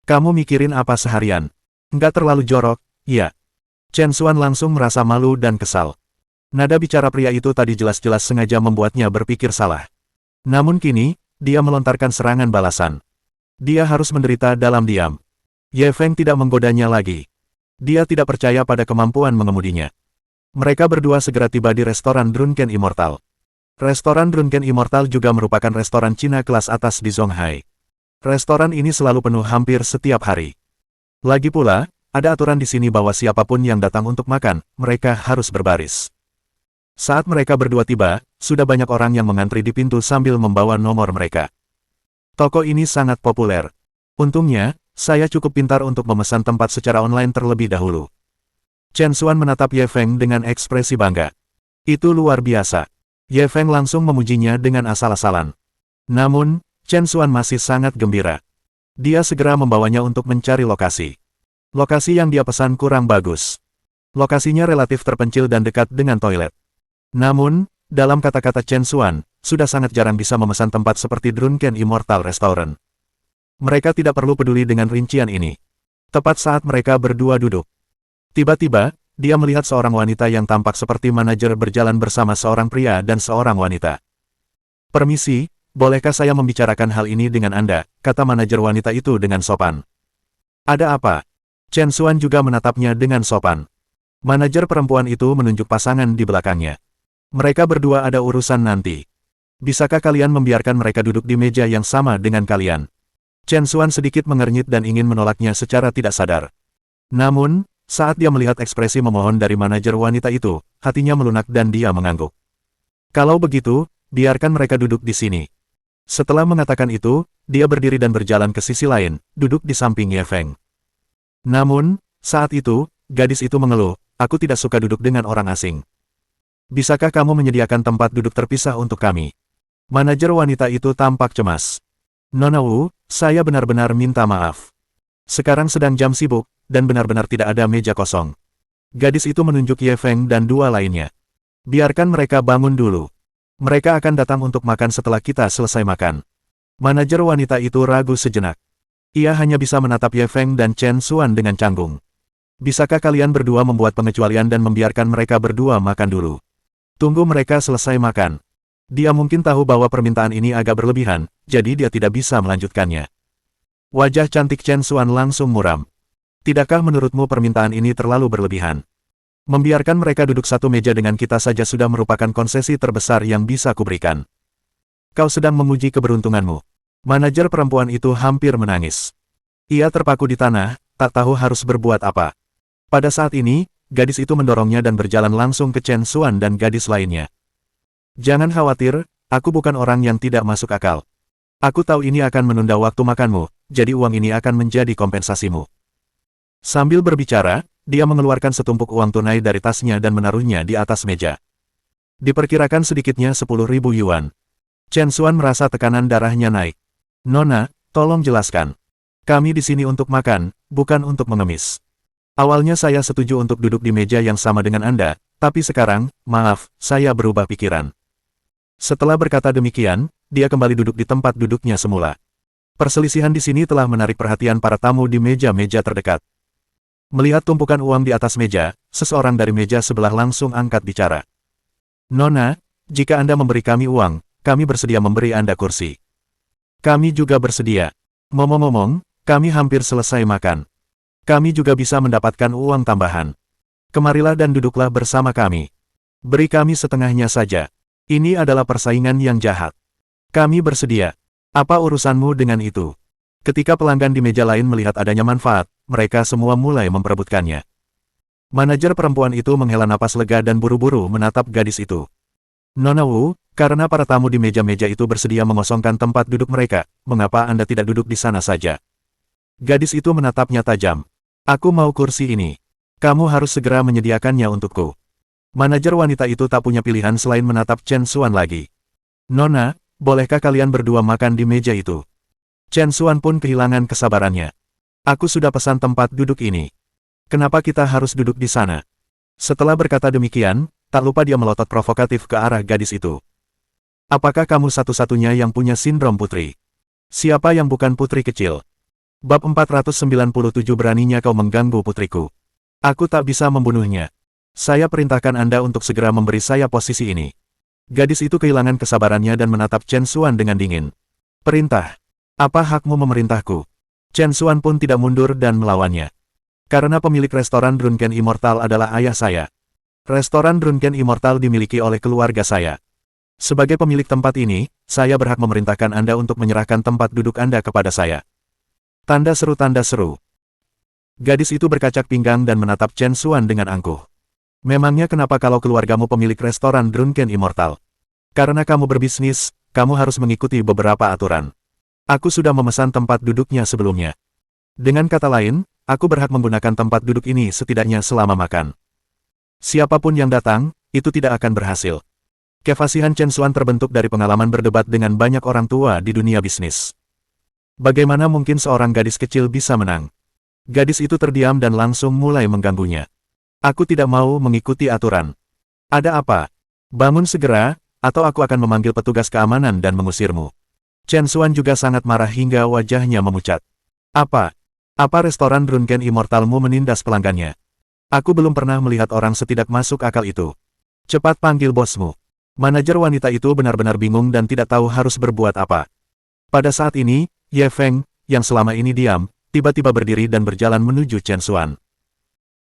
Kamu mikirin apa seharian? Nggak terlalu jorok, iya. Chen Xuan langsung merasa malu dan kesal. Nada bicara pria itu tadi jelas-jelas sengaja membuatnya berpikir salah. Namun kini, dia melontarkan serangan balasan. Dia harus menderita dalam diam. Ye Feng tidak menggodanya lagi. Dia tidak percaya pada kemampuan mengemudinya. Mereka berdua segera tiba di restoran Drunken Immortal. Restoran Drunken Immortal juga merupakan restoran Cina kelas atas di Zonghai. Restoran ini selalu penuh hampir setiap hari. Lagi pula, ada aturan di sini bahwa siapapun yang datang untuk makan, mereka harus berbaris. Saat mereka berdua tiba, sudah banyak orang yang mengantri di pintu sambil membawa nomor mereka. Toko ini sangat populer. Untungnya, saya cukup pintar untuk memesan tempat secara online terlebih dahulu. Chen Xuan menatap Ye Feng dengan ekspresi bangga. Itu luar biasa. Ye Feng langsung memujinya dengan asal-asalan. Namun, Chen Xuan masih sangat gembira. Dia segera membawanya untuk mencari lokasi. Lokasi yang dia pesan kurang bagus. Lokasinya relatif terpencil dan dekat dengan toilet. Namun, dalam kata-kata Chen Xuan, sudah sangat jarang bisa memesan tempat seperti Drunken Immortal Restaurant. Mereka tidak perlu peduli dengan rincian ini. Tepat saat mereka berdua duduk. Tiba-tiba, dia melihat seorang wanita yang tampak seperti manajer berjalan bersama seorang pria dan seorang wanita. "Permisi, bolehkah saya membicarakan hal ini dengan Anda?" kata manajer wanita itu dengan sopan. "Ada apa?" Chen Xuan juga menatapnya dengan sopan. Manajer perempuan itu menunjuk pasangan di belakangnya. "Mereka berdua ada urusan nanti. Bisakah kalian membiarkan mereka duduk di meja yang sama dengan kalian?" Chen Xuan sedikit mengernyit dan ingin menolaknya secara tidak sadar. Namun, saat dia melihat ekspresi memohon dari manajer wanita itu, hatinya melunak dan dia mengangguk. "Kalau begitu, biarkan mereka duduk di sini." Setelah mengatakan itu, dia berdiri dan berjalan ke sisi lain, duduk di samping Ye Feng. Namun, saat itu, gadis itu mengeluh, "Aku tidak suka duduk dengan orang asing. Bisakah kamu menyediakan tempat duduk terpisah untuk kami?" Manajer wanita itu tampak cemas. "Nona Wu, saya benar-benar minta maaf. Sekarang sedang jam sibuk, dan benar-benar tidak ada meja kosong." Gadis itu menunjuk Ye Feng dan dua lainnya. "Biarkan mereka bangun dulu. Mereka akan datang untuk makan setelah kita selesai makan." Manajer wanita itu ragu sejenak. Ia hanya bisa menatap Ye Feng dan Chen Xuan dengan canggung. "Bisakah kalian berdua membuat pengecualian dan membiarkan mereka berdua makan dulu? Tunggu mereka selesai makan." Dia mungkin tahu bahwa permintaan ini agak berlebihan, jadi dia tidak bisa melanjutkannya. Wajah cantik Chen Xuan langsung muram. "Tidakkah menurutmu permintaan ini terlalu berlebihan? Membiarkan mereka duduk satu meja dengan kita saja sudah merupakan konsesi terbesar yang bisa kuberikan. Kau sedang memuji keberuntunganmu." Manajer perempuan itu hampir menangis. Ia terpaku di tanah, tak tahu harus berbuat apa. Pada saat ini, gadis itu mendorongnya dan berjalan langsung ke Chen Xuan dan gadis lainnya. "Jangan khawatir, aku bukan orang yang tidak masuk akal. Aku tahu ini akan menunda waktu makanmu, jadi uang ini akan menjadi kompensasimu." Sambil berbicara, dia mengeluarkan setumpuk uang tunai dari tasnya dan menaruhnya di atas meja. Diperkirakan sedikitnya 10.000 yuan. Chen Xuan merasa tekanan darahnya naik. "Nona, tolong jelaskan. Kami di sini untuk makan, bukan untuk mengemis. Awalnya saya setuju untuk duduk di meja yang sama dengan Anda, tapi sekarang, maaf, saya berubah pikiran." Setelah berkata demikian, dia kembali duduk di tempat duduknya semula. Perselisihan di sini telah menarik perhatian para tamu di meja-meja terdekat. Melihat tumpukan uang di atas meja, seseorang dari meja sebelah langsung angkat bicara. "Nona, jika Anda memberi kami uang, kami bersedia memberi Anda kursi." "Kami juga bersedia. Ngomong-ngomong, kami hampir selesai makan. Kami juga bisa mendapatkan uang tambahan. Kemarilah dan duduklah bersama kami. Beri kami setengahnya saja. Ini adalah persaingan yang jahat. Kami bersedia. Apa urusanmu dengan itu?" Ketika pelanggan di meja lain melihat adanya manfaat, mereka semua mulai memperebutkannya. Manajer perempuan itu menghela napas lega dan buru-buru menatap gadis itu. "Nona Wu, karena para tamu di meja-meja itu bersedia mengosongkan tempat duduk mereka, mengapa Anda tidak duduk di sana saja?" Gadis itu menatapnya tajam. "Aku mau kursi ini. Kamu harus segera menyediakannya untukku." Manajer wanita itu tak punya pilihan selain menatap Chen Xuan lagi. "Nona, bolehkah kalian berdua makan di meja itu?" Chen Xuan pun kehilangan kesabarannya. "Aku sudah pesan tempat duduk ini. Kenapa kita harus duduk di sana?" Setelah berkata demikian, tak lupa dia melotot provokatif ke arah gadis itu. "Apakah kamu satu-satunya yang punya sindrom putri? Siapa yang bukan putri kecil?" Bab 497 Beraninya kau mengganggu putriku. Aku tak bisa membunuhnya. Saya perintahkan Anda untuk segera memberi saya posisi ini. Gadis itu kehilangan kesabarannya dan menatap Chen Xuan dengan dingin. "Perintah? Apa hakmu memerintahku?" Chen Xuan pun tidak mundur dan melawannya. "Karena pemilik restoran Drunken Immortal adalah ayah saya. Restoran Drunken Immortal dimiliki oleh keluarga saya. Sebagai pemilik tempat ini, saya berhak memerintahkan Anda untuk menyerahkan tempat duduk Anda kepada saya." Tanda seru, tanda seru. Gadis itu berkacak pinggang dan menatap Chen Xuan dengan angkuh. Memangnya kenapa kalau keluargamu pemilik restoran Drunken Immortal? Karena kamu berbisnis, kamu harus mengikuti beberapa aturan. Aku sudah memesan tempat duduknya sebelumnya. Dengan kata lain, aku berhak menggunakan tempat duduk ini setidaknya selama makan. Siapapun yang datang, itu tidak akan berhasil. Kefasihan Chen Xuan terbentuk dari pengalaman berdebat dengan banyak orang tua di dunia bisnis. Bagaimana mungkin seorang gadis kecil bisa menang? Gadis itu terdiam dan langsung mulai mengganggunya. Aku tidak mau mengikuti aturan. Ada apa? Bangun segera, atau aku akan memanggil petugas keamanan dan mengusirmu. Chen Xuan juga sangat marah hingga wajahnya memucat. Apa? Apa restoran Drunken Immortalmu menindas pelanggannya? Aku belum pernah melihat orang setidak masuk akal itu. Cepat panggil bosmu. Manajer wanita itu benar-benar bingung dan tidak tahu harus berbuat apa. Pada saat ini, Ye Feng, yang selama ini diam, tiba-tiba berdiri dan berjalan menuju Chen Xuan.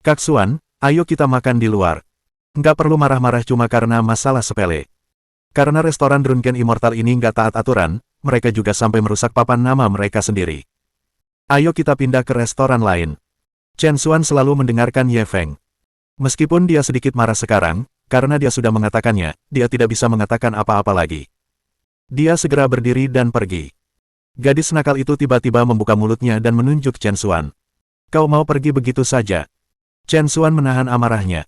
Kak Xuan, ayo kita makan di luar. Nggak perlu marah-marah cuma karena masalah sepele. Karena restoran Drunken Immortal ini nggak taat aturan, mereka juga sampai merusak papan nama mereka sendiri. Ayo kita pindah ke restoran lain. Chen Xuan selalu mendengarkan Ye Feng. Meskipun dia sedikit marah sekarang, karena dia sudah mengatakannya, dia tidak bisa mengatakan apa-apa lagi. Dia segera berdiri dan pergi. Gadis nakal itu tiba-tiba membuka mulutnya dan menunjuk Chen Xuan. Kau mau pergi begitu saja? Chen Xuan menahan amarahnya.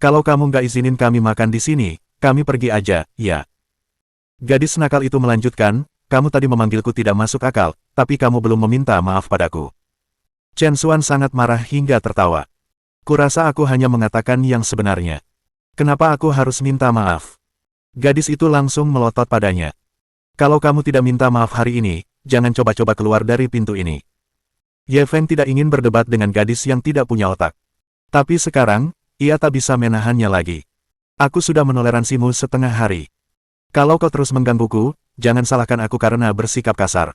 Kalau kamu nggak izinin kami makan di sini, kami pergi aja, ya. Gadis nakal itu melanjutkan, kamu tadi memanggilku tidak masuk akal, tapi kamu belum meminta maaf padaku. Chen Xuan sangat marah hingga tertawa. Kurasa aku hanya mengatakan yang sebenarnya. Kenapa aku harus minta maaf? Gadis itu langsung melotot padanya. Kalau kamu tidak minta maaf hari ini, jangan coba-coba keluar dari pintu ini. Ye Feng tidak ingin berdebat dengan gadis yang tidak punya otak. Tapi sekarang, ia tak bisa menahannya lagi. Aku sudah menoleransimu setengah hari. Kalau kau terus menggangguku, jangan salahkan aku karena bersikap kasar.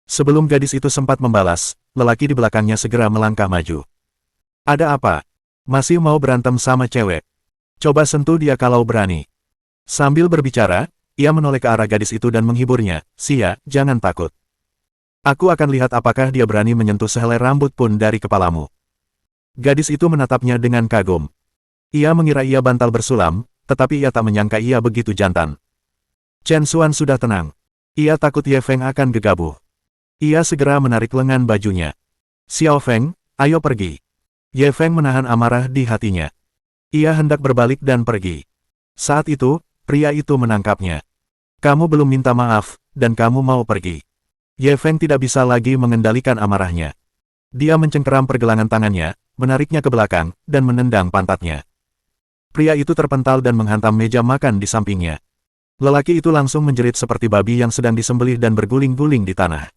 Sebelum gadis itu sempat membalas, lelaki di belakangnya segera melangkah maju. Ada apa? Masih mau berantem sama cewek? Coba sentuh dia kalau berani. Sambil berbicara, ia menoleh ke arah gadis itu dan menghiburnya, Sia, jangan takut. Aku akan lihat apakah dia berani menyentuh sehelai rambut pun dari kepalamu. Gadis itu menatapnya dengan kagum. Ia mengira ia bantal bersulam, tetapi ia tak menyangka ia begitu jantan. Chen Xuan sudah tenang. Ia takut Ye Feng akan gegabah. Ia segera menarik lengan bajunya. Xiao Feng, ayo pergi. Ye Feng menahan amarah di hatinya. Ia hendak berbalik dan pergi. Saat itu, pria itu menangkapnya. Kamu belum minta maaf, dan kamu mau pergi. Ye Feng tidak bisa lagi mengendalikan amarahnya. Dia mencengkeram pergelangan tangannya, menariknya ke belakang, dan menendang pantatnya. Pria itu terpental dan menghantam meja makan di sampingnya. Lelaki itu langsung menjerit seperti babi yang sedang disembelih dan berguling-guling di tanah.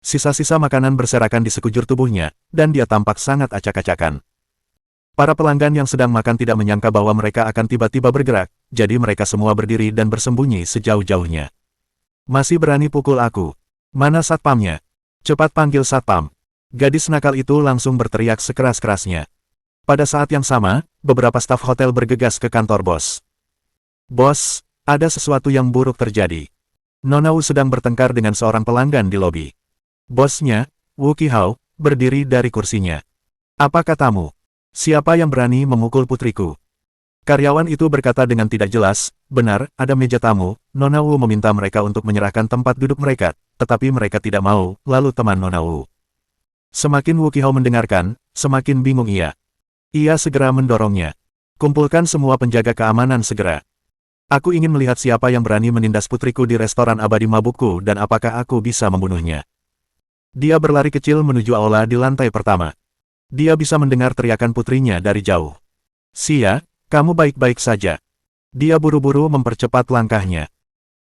Sisa-sisa makanan berserakan di sekujur tubuhnya, dan dia tampak sangat acak-acakan. Para pelanggan yang sedang makan tidak menyangka bahwa mereka akan tiba-tiba bergerak, jadi mereka semua berdiri dan bersembunyi sejauh-jauhnya. Masih berani pukul aku? Mana satpamnya? Cepat panggil satpam. Gadis nakal itu langsung berteriak sekeras-kerasnya. Pada saat yang sama, beberapa staf hotel bergegas ke kantor bos. Bos, ada sesuatu yang buruk terjadi. Nona Wu sedang bertengkar dengan seorang pelanggan di lobi. Bosnya, Wu Qihao, berdiri dari kursinya. Apa katamu? Siapa yang berani memukul putriku? Karyawan itu berkata dengan tidak jelas, benar, ada meja tamu, Nona Wu meminta mereka untuk menyerahkan tempat duduk mereka, tetapi mereka tidak mau, lalu teman Nona Wu. Semakin Wu Qihao mendengarkan, semakin bingung ia. Ia segera mendorongnya. Kumpulkan semua penjaga keamanan segera. Aku ingin melihat siapa yang berani menindas putriku di restoran abadi mabukku dan apakah aku bisa membunuhnya. Dia berlari kecil menuju aula di lantai pertama. Dia bisa mendengar teriakan putrinya dari jauh. Xia, kamu baik-baik saja. Dia buru-buru mempercepat langkahnya.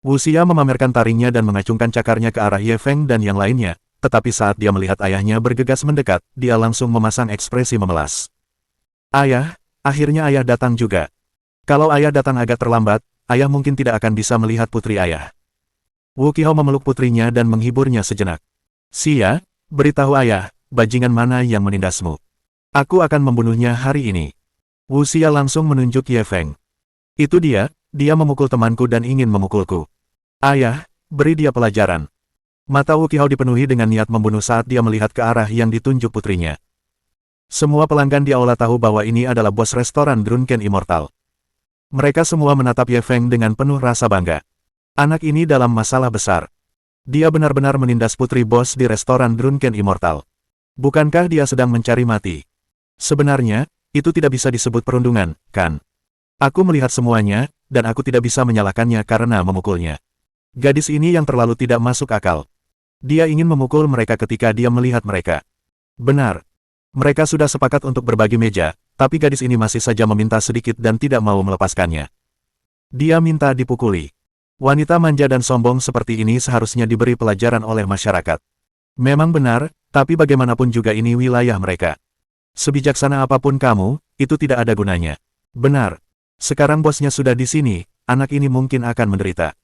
Wu Xia memamerkan taringnya dan mengacungkan cakarnya ke arah Ye Feng dan yang lainnya, tetapi saat dia melihat ayahnya bergegas mendekat, dia langsung memasang ekspresi memelas. Ayah, akhirnya ayah datang juga. Kalau ayah datang agak terlambat, ayah mungkin tidak akan bisa melihat putri ayah. Wu Qihao memeluk putrinya dan menghiburnya sejenak. Xia, beritahu ayah, bajingan mana yang menindasmu? Aku akan membunuhnya hari ini. Wu Xia langsung menunjuk Ye Feng. Itu dia memukul temanku dan ingin memukulku. Ayah, beri dia pelajaran. Mata Wu Qihao dipenuhi dengan niat membunuh saat dia melihat ke arah yang ditunjuk putrinya. Semua pelanggan di aula tahu bahwa ini adalah bos restoran Drunken Immortal. Mereka semua menatap Ye Feng dengan penuh rasa bangga. Anak ini dalam masalah besar. Dia benar-benar menindas putri bos di restoran Drunken Immortal. Bukankah dia sedang mencari mati? Sebenarnya, itu tidak bisa disebut perundungan, kan? Aku melihat semuanya, dan aku tidak bisa menyalahkannya karena memukulnya. Gadis ini yang terlalu tidak masuk akal. Dia ingin memukul mereka ketika dia melihat mereka. Benar. Mereka sudah sepakat untuk berbagi meja, tapi gadis ini masih saja meminta sedikit dan tidak mau melepaskannya. Dia minta dipukuli. Wanita manja dan sombong seperti ini seharusnya diberi pelajaran oleh masyarakat. Memang benar, tapi bagaimanapun juga ini wilayah mereka. Sebijaksana apapun kamu, itu tidak ada gunanya. Benar. Sekarang bosnya sudah di sini, anak ini mungkin akan menderita.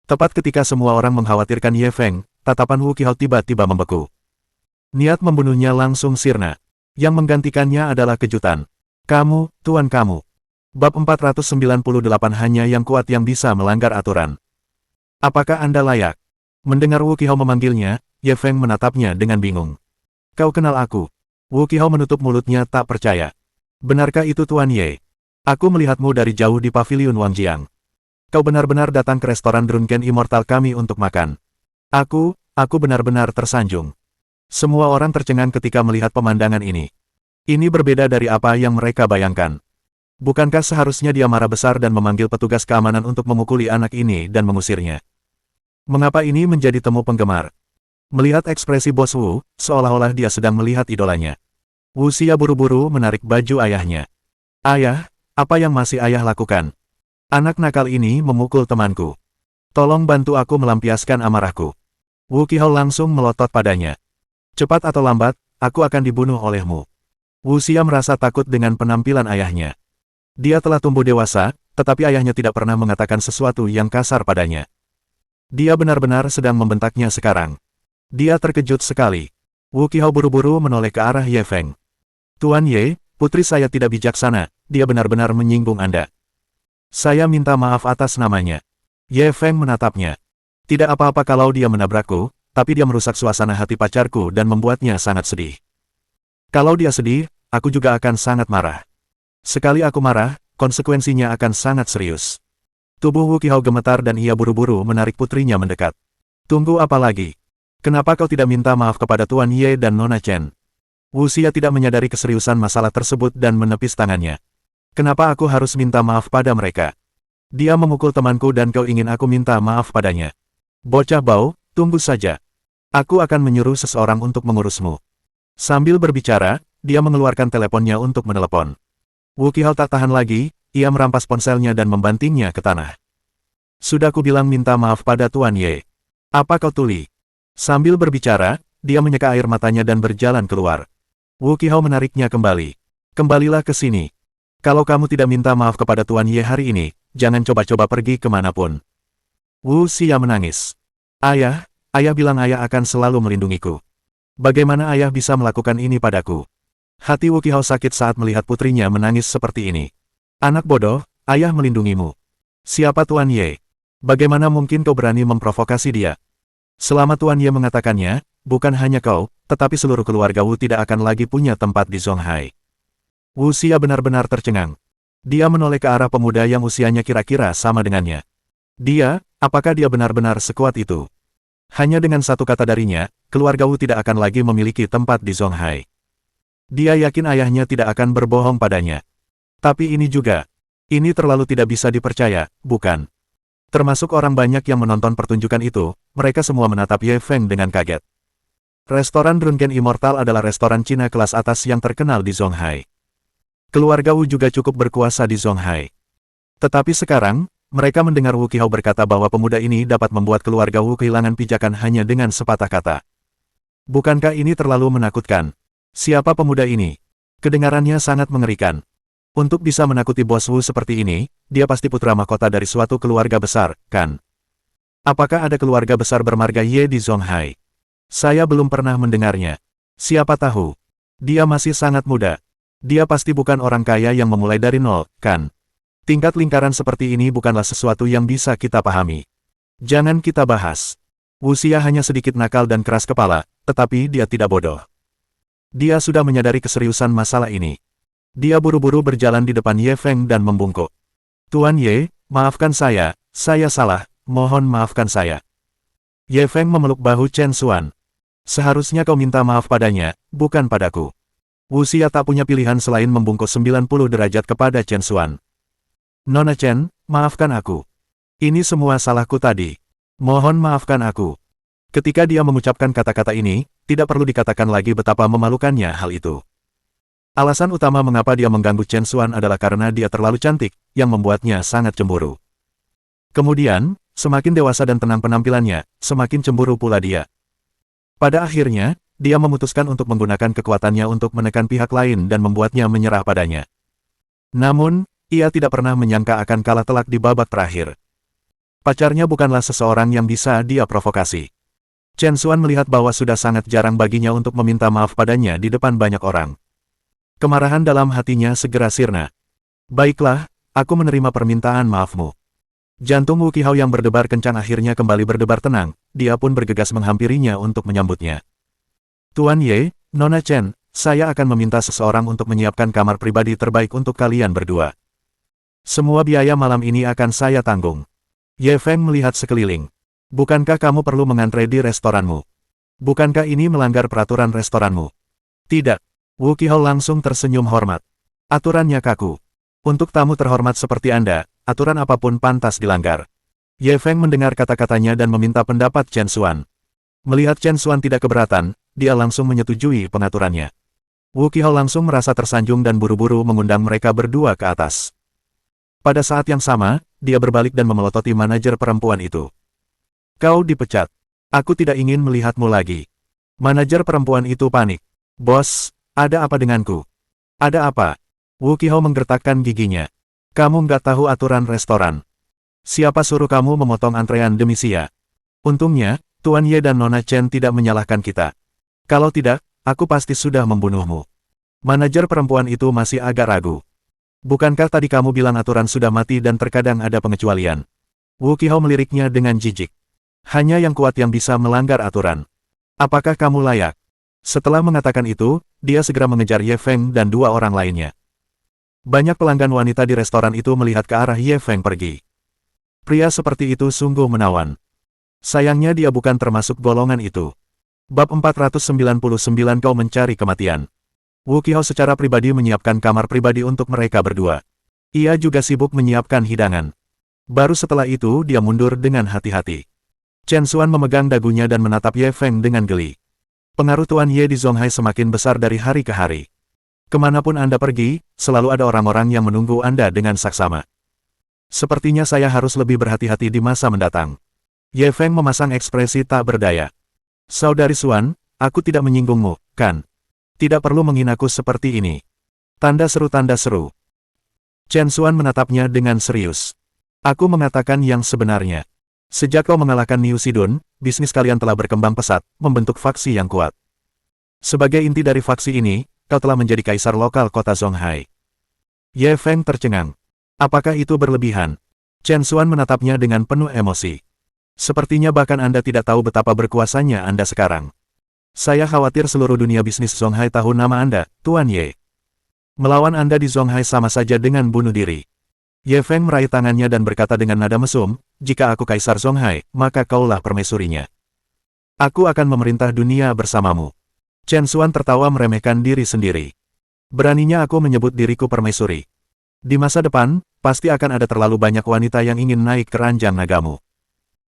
Tepat ketika semua orang mengkhawatirkan Ye Feng, tatapan Wu Qihao tiba-tiba membeku. Niat membunuhnya langsung sirna. Yang menggantikannya adalah kejutan. Kamu, tuan kamu. Bab 498 hanya yang kuat yang bisa melanggar aturan. Apakah Anda layak? Mendengar Wu Qihao memanggilnya, Ye Feng menatapnya dengan bingung. Kau kenal aku? Wu Qihao menutup mulutnya tak percaya. Benarkah itu Tuan Ye? Aku melihatmu dari jauh di paviliun Wangjiang. Kau benar-benar datang ke restoran Drunken Immortal kami untuk makan. Aku benar-benar tersanjung. Semua orang tercengang ketika melihat pemandangan ini. Ini berbeda dari apa yang mereka bayangkan. Bukankah seharusnya dia marah besar dan memanggil petugas keamanan untuk memukuli anak ini dan mengusirnya? Mengapa ini menjadi temu penggemar? Melihat ekspresi bos Wu, seolah-olah dia sedang melihat idolanya. Wu Xia buru-buru menarik baju ayahnya. Ayah, apa yang masih ayah lakukan? Anak nakal ini memukul temanku. Tolong bantu aku melampiaskan amarahku. Wu Qihao langsung melotot padanya. Cepat atau lambat, aku akan dibunuh olehmu. Wu Xia merasa takut dengan penampilan ayahnya. Dia telah tumbuh dewasa, tetapi ayahnya tidak pernah mengatakan sesuatu yang kasar padanya. Dia benar-benar sedang membentaknya sekarang. Dia terkejut sekali. Wu Qihao buru-buru menoleh ke arah Ye Feng. Tuan Ye, putri saya tidak bijaksana, dia benar-benar menyinggung Anda. Saya minta maaf atas namanya. Ye Feng menatapnya. Tidak apa-apa kalau dia menabrakku, tapi dia merusak suasana hati pacarku dan membuatnya sangat sedih. Kalau dia sedih, aku juga akan sangat marah. Sekali aku marah, konsekuensinya akan sangat serius. Tubuh Wu Qihao gemetar dan ia buru-buru menarik putrinya mendekat. Tunggu apa lagi? Kenapa kau tidak minta maaf kepada Tuan Ye dan Nona Chen? Wu Xia tidak menyadari keseriusan masalah tersebut dan menepis tangannya. Kenapa aku harus minta maaf pada mereka? Dia memukul temanku dan kau ingin aku minta maaf padanya. Bocah bau, tunggu saja. Aku akan menyuruh seseorang untuk mengurusmu. Sambil berbicara, dia mengeluarkan teleponnya untuk menelepon. Wu Qihao tak tahan lagi, ia merampas ponselnya dan membantingnya ke tanah. Sudah ku bilang minta maaf pada Tuan Ye. Apa kau tuli? Sambil berbicara, dia menyeka air matanya dan berjalan keluar. Wu Qihao menariknya kembali. Kembalilah ke sini. Kalau kamu tidak minta maaf kepada Tuan Ye hari ini, jangan coba-coba pergi kemanapun. Wu Xia menangis. Ayah bilang ayah akan selalu melindungiku. Bagaimana ayah bisa melakukan ini padaku? Hati Wu Qihao sakit saat melihat putrinya menangis seperti ini. Anak bodoh, ayah melindungimu. Siapa Tuan Ye? Bagaimana mungkin kau berani memprovokasi dia? Selama Tuan Ye mengatakannya, bukan hanya kau, tetapi seluruh keluarga Wu tidak akan lagi punya tempat di Zonghai. Wu Xia benar-benar tercengang. Dia menoleh ke arah pemuda yang usianya kira-kira sama dengannya. Dia, apakah dia benar-benar sekuat itu? Hanya dengan satu kata darinya, keluarga Wu tidak akan lagi memiliki tempat di Zonghai. Dia yakin ayahnya tidak akan berbohong padanya. Tapi ini juga. Ini terlalu tidak bisa dipercaya, bukan? Termasuk orang banyak yang menonton pertunjukan itu, mereka semua menatap Ye Feng dengan kaget. Restoran Drunken Immortal adalah restoran Cina kelas atas yang terkenal di Zonghai. Keluarga Wu juga cukup berkuasa di Zonghai. Tetapi sekarang, mereka mendengar Wu Qihao berkata bahwa pemuda ini dapat membuat keluarga Wu kehilangan pijakan hanya dengan sepatah kata. Bukankah ini terlalu menakutkan? Siapa pemuda ini? Kedengarannya sangat mengerikan. Untuk bisa menakuti bos Wu seperti ini, dia pasti putra mahkota dari suatu keluarga besar, kan? Apakah ada keluarga besar bermarga Ye di Zonghai? Saya belum pernah mendengarnya. Siapa tahu? Dia masih sangat muda. Dia pasti bukan orang kaya yang memulai dari nol, kan? Tingkat lingkaran seperti ini bukanlah sesuatu yang bisa kita pahami. Jangan kita bahas. Wu Xia hanya sedikit nakal dan keras kepala, tetapi dia tidak bodoh. Dia sudah menyadari keseriusan masalah ini. Dia buru-buru berjalan di depan Ye Feng dan membungkuk. Tuan Ye, maafkan saya salah, mohon maafkan saya. Ye Feng memeluk bahu Chen Xuan. Seharusnya kau minta maaf padanya, bukan padaku. Wu Xia tak punya pilihan selain membungkuk 90 derajat kepada Chen Xuan. Nona Chen, maafkan aku. Ini semua salahku tadi. Mohon maafkan aku. Ketika dia mengucapkan kata-kata ini, tidak perlu dikatakan lagi betapa memalukannya hal itu. Alasan utama mengapa dia mengganggu Chen Xuan adalah karena dia terlalu cantik, yang membuatnya sangat cemburu. Kemudian, semakin dewasa dan tenang penampilannya, semakin cemburu pula dia. Pada akhirnya, dia memutuskan untuk menggunakan kekuatannya untuk menekan pihak lain dan membuatnya menyerah padanya. Namun, ia tidak pernah menyangka akan kalah telak di babak terakhir. Pacarnya bukanlah seseorang yang bisa dia provokasi. Chen Xuan melihat bahwa sudah sangat jarang baginya untuk meminta maaf padanya di depan banyak orang. Kemarahan dalam hatinya segera sirna. Baiklah, aku menerima permintaan maafmu. Jantung Wu Qihao yang berdebar kencang akhirnya kembali berdebar tenang, dia pun bergegas menghampirinya untuk menyambutnya. Tuan Ye, Nona Chen, saya akan meminta seseorang untuk menyiapkan kamar pribadi terbaik untuk kalian berdua. Semua biaya malam ini akan saya tanggung. Ye Feng melihat sekeliling. Bukankah kamu perlu mengantre di restoranmu? Bukankah ini melanggar peraturan restoranmu? Tidak. Wu Qihao langsung tersenyum hormat. Aturannya kaku. Untuk tamu terhormat seperti Anda, aturan apapun pantas dilanggar. Ye Feng mendengar kata-katanya dan meminta pendapat Chen Xuan. Melihat Chen Xuan tidak keberatan, dia langsung menyetujui pengaturannya. Wu Qihao langsung merasa tersanjung dan buru-buru mengundang mereka berdua ke atas. Pada saat yang sama, dia berbalik dan memelototi manajer perempuan itu. Kau dipecat. Aku tidak ingin melihatmu lagi. Manajer perempuan itu panik. Bos, ada apa denganku? Ada apa? Wu Qihao menggertakkan giginya. Kamu nggak tahu aturan restoran. Siapa suruh kamu memotong antrean demi Xia? Untungnya, Tuan Ye dan Nona Chen tidak menyalahkan kita. Kalau tidak, aku pasti sudah membunuhmu. Manajer perempuan itu masih agak ragu. Bukankah tadi kamu bilang aturan sudah mati dan terkadang ada pengecualian? Wu Qihao meliriknya dengan jijik. Hanya yang kuat yang bisa melanggar aturan. Apakah kamu layak? Setelah mengatakan itu, dia segera mengejar Ye Feng dan dua orang lainnya. Banyak pelanggan wanita di restoran itu melihat ke arah Ye Feng pergi. Pria seperti itu sungguh menawan. Sayangnya dia bukan termasuk golongan itu. Bab 499 Kau Mencari Kematian. Wu Qihao secara pribadi menyiapkan kamar pribadi untuk mereka berdua. Ia juga sibuk menyiapkan hidangan. Baru setelah itu dia mundur dengan hati-hati. Chen Xuan memegang dagunya dan menatap Ye Feng dengan geli. Pengaruh Tuan Ye di Zonghai semakin besar dari hari ke hari. Kemanapun Anda pergi, selalu ada orang-orang yang menunggu Anda dengan saksama. Sepertinya saya harus lebih berhati-hati di masa mendatang. Ye Feng memasang ekspresi tak berdaya. Saudari Xuan, aku tidak menyinggungmu, kan? Tidak perlu menghinaku seperti ini. Tanda seru. Chen Xuan menatapnya dengan serius. Aku mengatakan yang sebenarnya. Sejak kau mengalahkan Niu Sidun, bisnis kalian telah berkembang pesat, membentuk faksi yang kuat. Sebagai inti dari faksi ini, kau telah menjadi kaisar lokal kota Zonghai. Ye Feng tercengang. Apakah itu berlebihan? Chen Xuan menatapnya dengan penuh emosi. Sepertinya bahkan Anda tidak tahu betapa berkuasanya Anda sekarang. Saya khawatir seluruh dunia bisnis Zonghai tahu nama Anda, Tuan Ye. Melawan Anda di Zonghai sama saja dengan bunuh diri. Ye Feng meraih tangannya dan berkata dengan nada mesum, jika aku kaisar Zonghai, maka kaulah permaisurinya. Aku akan memerintah dunia bersamamu. Chen Xuan tertawa meremehkan diri sendiri. Beraninya aku menyebut diriku permaisuri. Di masa depan, pasti akan ada terlalu banyak wanita yang ingin naik ke ranjang nagamu.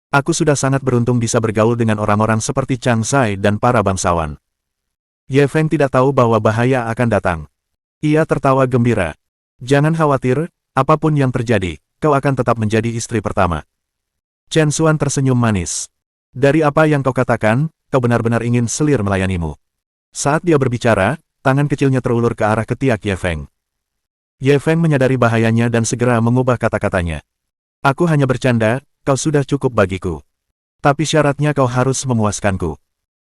Aku sudah sangat beruntung bisa bergaul dengan orang-orang seperti Chang Sai dan para bangsawan. Ye Feng tidak tahu bahwa bahaya akan datang. Ia tertawa gembira. Jangan khawatir, apapun yang terjadi, kau akan tetap menjadi istri pertama. Chen Xuan tersenyum manis. Dari apa yang kau katakan, kau benar-benar ingin selir melayanimu. Saat dia berbicara, tangan kecilnya terulur ke arah ketiak Ye Feng. Ye Feng menyadari bahayanya dan segera mengubah kata-katanya. Aku hanya bercanda, kau sudah cukup bagiku. Tapi syaratnya kau harus memuaskanku.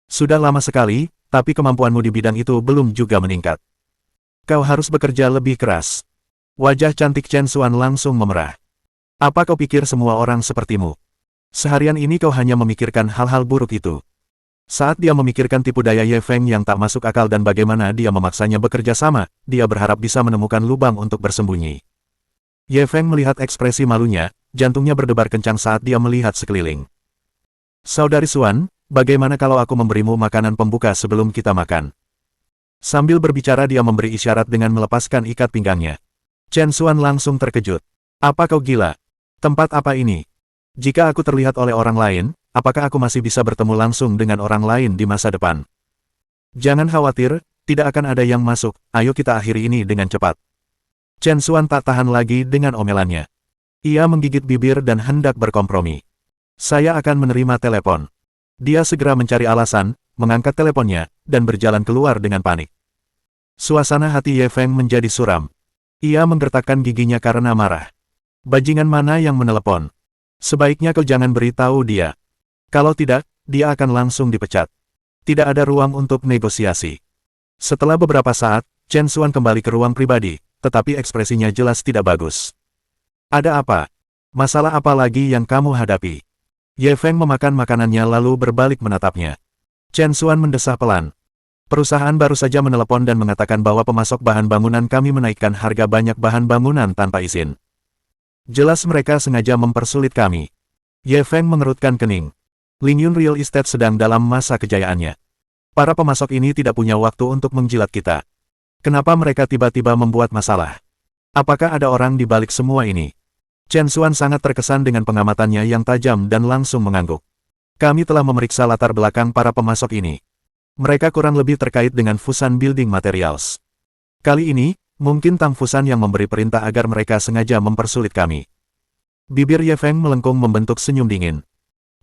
Sudah lama sekali, tapi kemampuanmu di bidang itu belum juga meningkat. Kau harus bekerja lebih keras. Wajah cantik Chen Xuan langsung memerah. Apa kau pikir semua orang sepertimu? Seharian ini kau hanya memikirkan hal-hal buruk itu. Saat dia memikirkan tipu daya Ye Feng yang tak masuk akal dan bagaimana dia memaksanya bekerja sama, dia berharap bisa menemukan lubang untuk bersembunyi. Ye Feng melihat ekspresi malunya, jantungnya berdebar kencang saat dia melihat sekeliling. Saudari Xuan, bagaimana kalau aku memberimu makanan pembuka sebelum kita makan? Sambil berbicara dia memberi isyarat dengan melepaskan ikat pinggangnya. Chen Xuan langsung terkejut. Apa kau gila? Tempat apa ini? Jika aku terlihat oleh orang lain, apakah aku masih bisa bertemu langsung dengan orang lain di masa depan? Jangan khawatir, tidak akan ada yang masuk, ayo kita akhiri ini dengan cepat. Chen Xuan tak tahan lagi dengan omelannya. Ia menggigit bibir dan hendak berkompromi. Saya akan menerima telepon. Dia segera mencari alasan, mengangkat teleponnya, dan berjalan keluar dengan panik. Suasana hati Ye Feng menjadi suram. Ia menggertakkan giginya karena marah. Bajingan mana yang menelepon? Sebaiknya kau jangan beritahu dia. Kalau tidak, dia akan langsung dipecat. Tidak ada ruang untuk negosiasi. Setelah beberapa saat, Chen Xuan kembali ke ruang pribadi, tetapi ekspresinya jelas tidak bagus. Ada apa? Masalah apa lagi yang kamu hadapi? Ye Feng memakan makanannya lalu berbalik menatapnya. Chen Xuan mendesah pelan. Perusahaan baru saja menelepon dan mengatakan bahwa pemasok bahan bangunan kami menaikkan harga banyak bahan bangunan tanpa izin. Jelas mereka sengaja mempersulit kami. Ye Feng mengerutkan kening. Lingyun Real Estate sedang dalam masa kejayaannya. Para pemasok ini tidak punya waktu untuk menjilat kita. Kenapa mereka tiba-tiba membuat masalah? Apakah ada orang di balik semua ini? Chen Xuan sangat terkesan dengan pengamatannya yang tajam dan langsung mengangguk. Kami telah memeriksa latar belakang para pemasok ini. Mereka kurang lebih terkait dengan Fusan Building Materials. Kali ini, mungkin Tang Fusan yang memberi perintah agar mereka sengaja mempersulit kami. Bibir Ye Feng melengkung membentuk senyum dingin.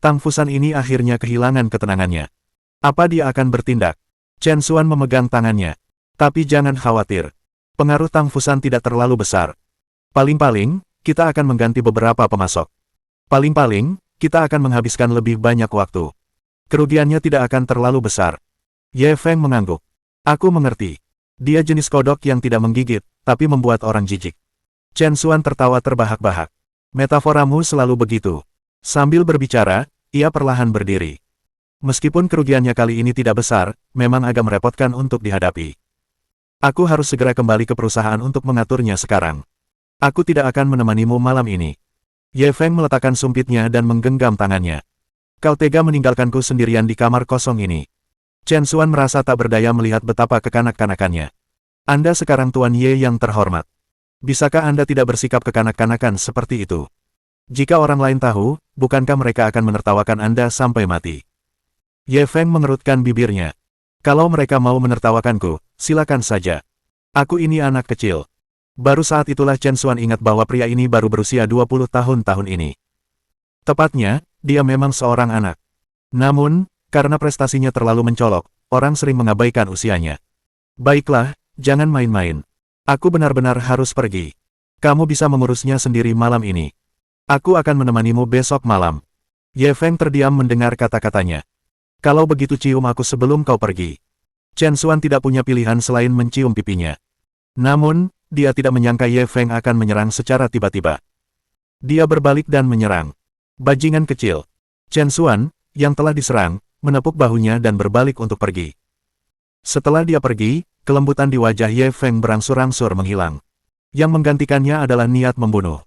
Tang Fusan ini akhirnya kehilangan ketenangannya. Apa dia akan bertindak? Chen Xuan memegang tangannya. Tapi jangan khawatir. Pengaruh Tang Fusan tidak terlalu besar. Paling-paling, kita akan mengganti beberapa pemasok. Paling-paling, kita akan menghabiskan lebih banyak waktu. Kerugiannya tidak akan terlalu besar. Ye Feng mengangguk. Aku mengerti. Dia jenis kodok yang tidak menggigit, tapi membuat orang jijik. Chen Xuan tertawa terbahak-bahak. Metaforamu selalu begitu. Sambil berbicara, ia perlahan berdiri. Meskipun kerugiannya kali ini tidak besar, memang agak merepotkan untuk dihadapi. Aku harus segera kembali ke perusahaan untuk mengaturnya sekarang. Aku tidak akan menemanimu malam ini. Ye Feng meletakkan sumpitnya dan menggenggam tangannya. Kau tega meninggalkanku sendirian di kamar kosong ini. Chen Xuan merasa tak berdaya melihat betapa kekanak-kanakannya. Anda sekarang Tuan Ye yang terhormat. Bisakah Anda tidak bersikap kekanak-kanakan seperti itu? Jika orang lain tahu, bukankah mereka akan menertawakan Anda sampai mati? Ye Feng mengerutkan bibirnya. Kalau mereka mau menertawakanku, silakan saja. Aku ini anak kecil. Baru saat itulah Chen Xuan ingat bahwa pria ini baru berusia 20 tahun ini. Tepatnya, dia memang seorang anak. Namun, karena prestasinya terlalu mencolok, orang sering mengabaikan usianya. Baiklah, jangan main-main. Aku benar-benar harus pergi. Kamu bisa mengurusnya sendiri malam ini. Aku akan menemanimu besok malam. Ye Feng terdiam mendengar kata-katanya. Kalau begitu cium aku sebelum kau pergi. Chen Xuan tidak punya pilihan selain mencium pipinya. Namun, dia tidak menyangka Ye Feng akan menyerang secara tiba-tiba. Dia berbalik dan menyerang. Bajingan kecil. Chen Xuan, yang telah diserang, menepuk bahunya dan berbalik untuk pergi. Setelah dia pergi, kelembutan di wajah Ye Feng berangsur-angsur menghilang. Yang menggantikannya adalah niat membunuh.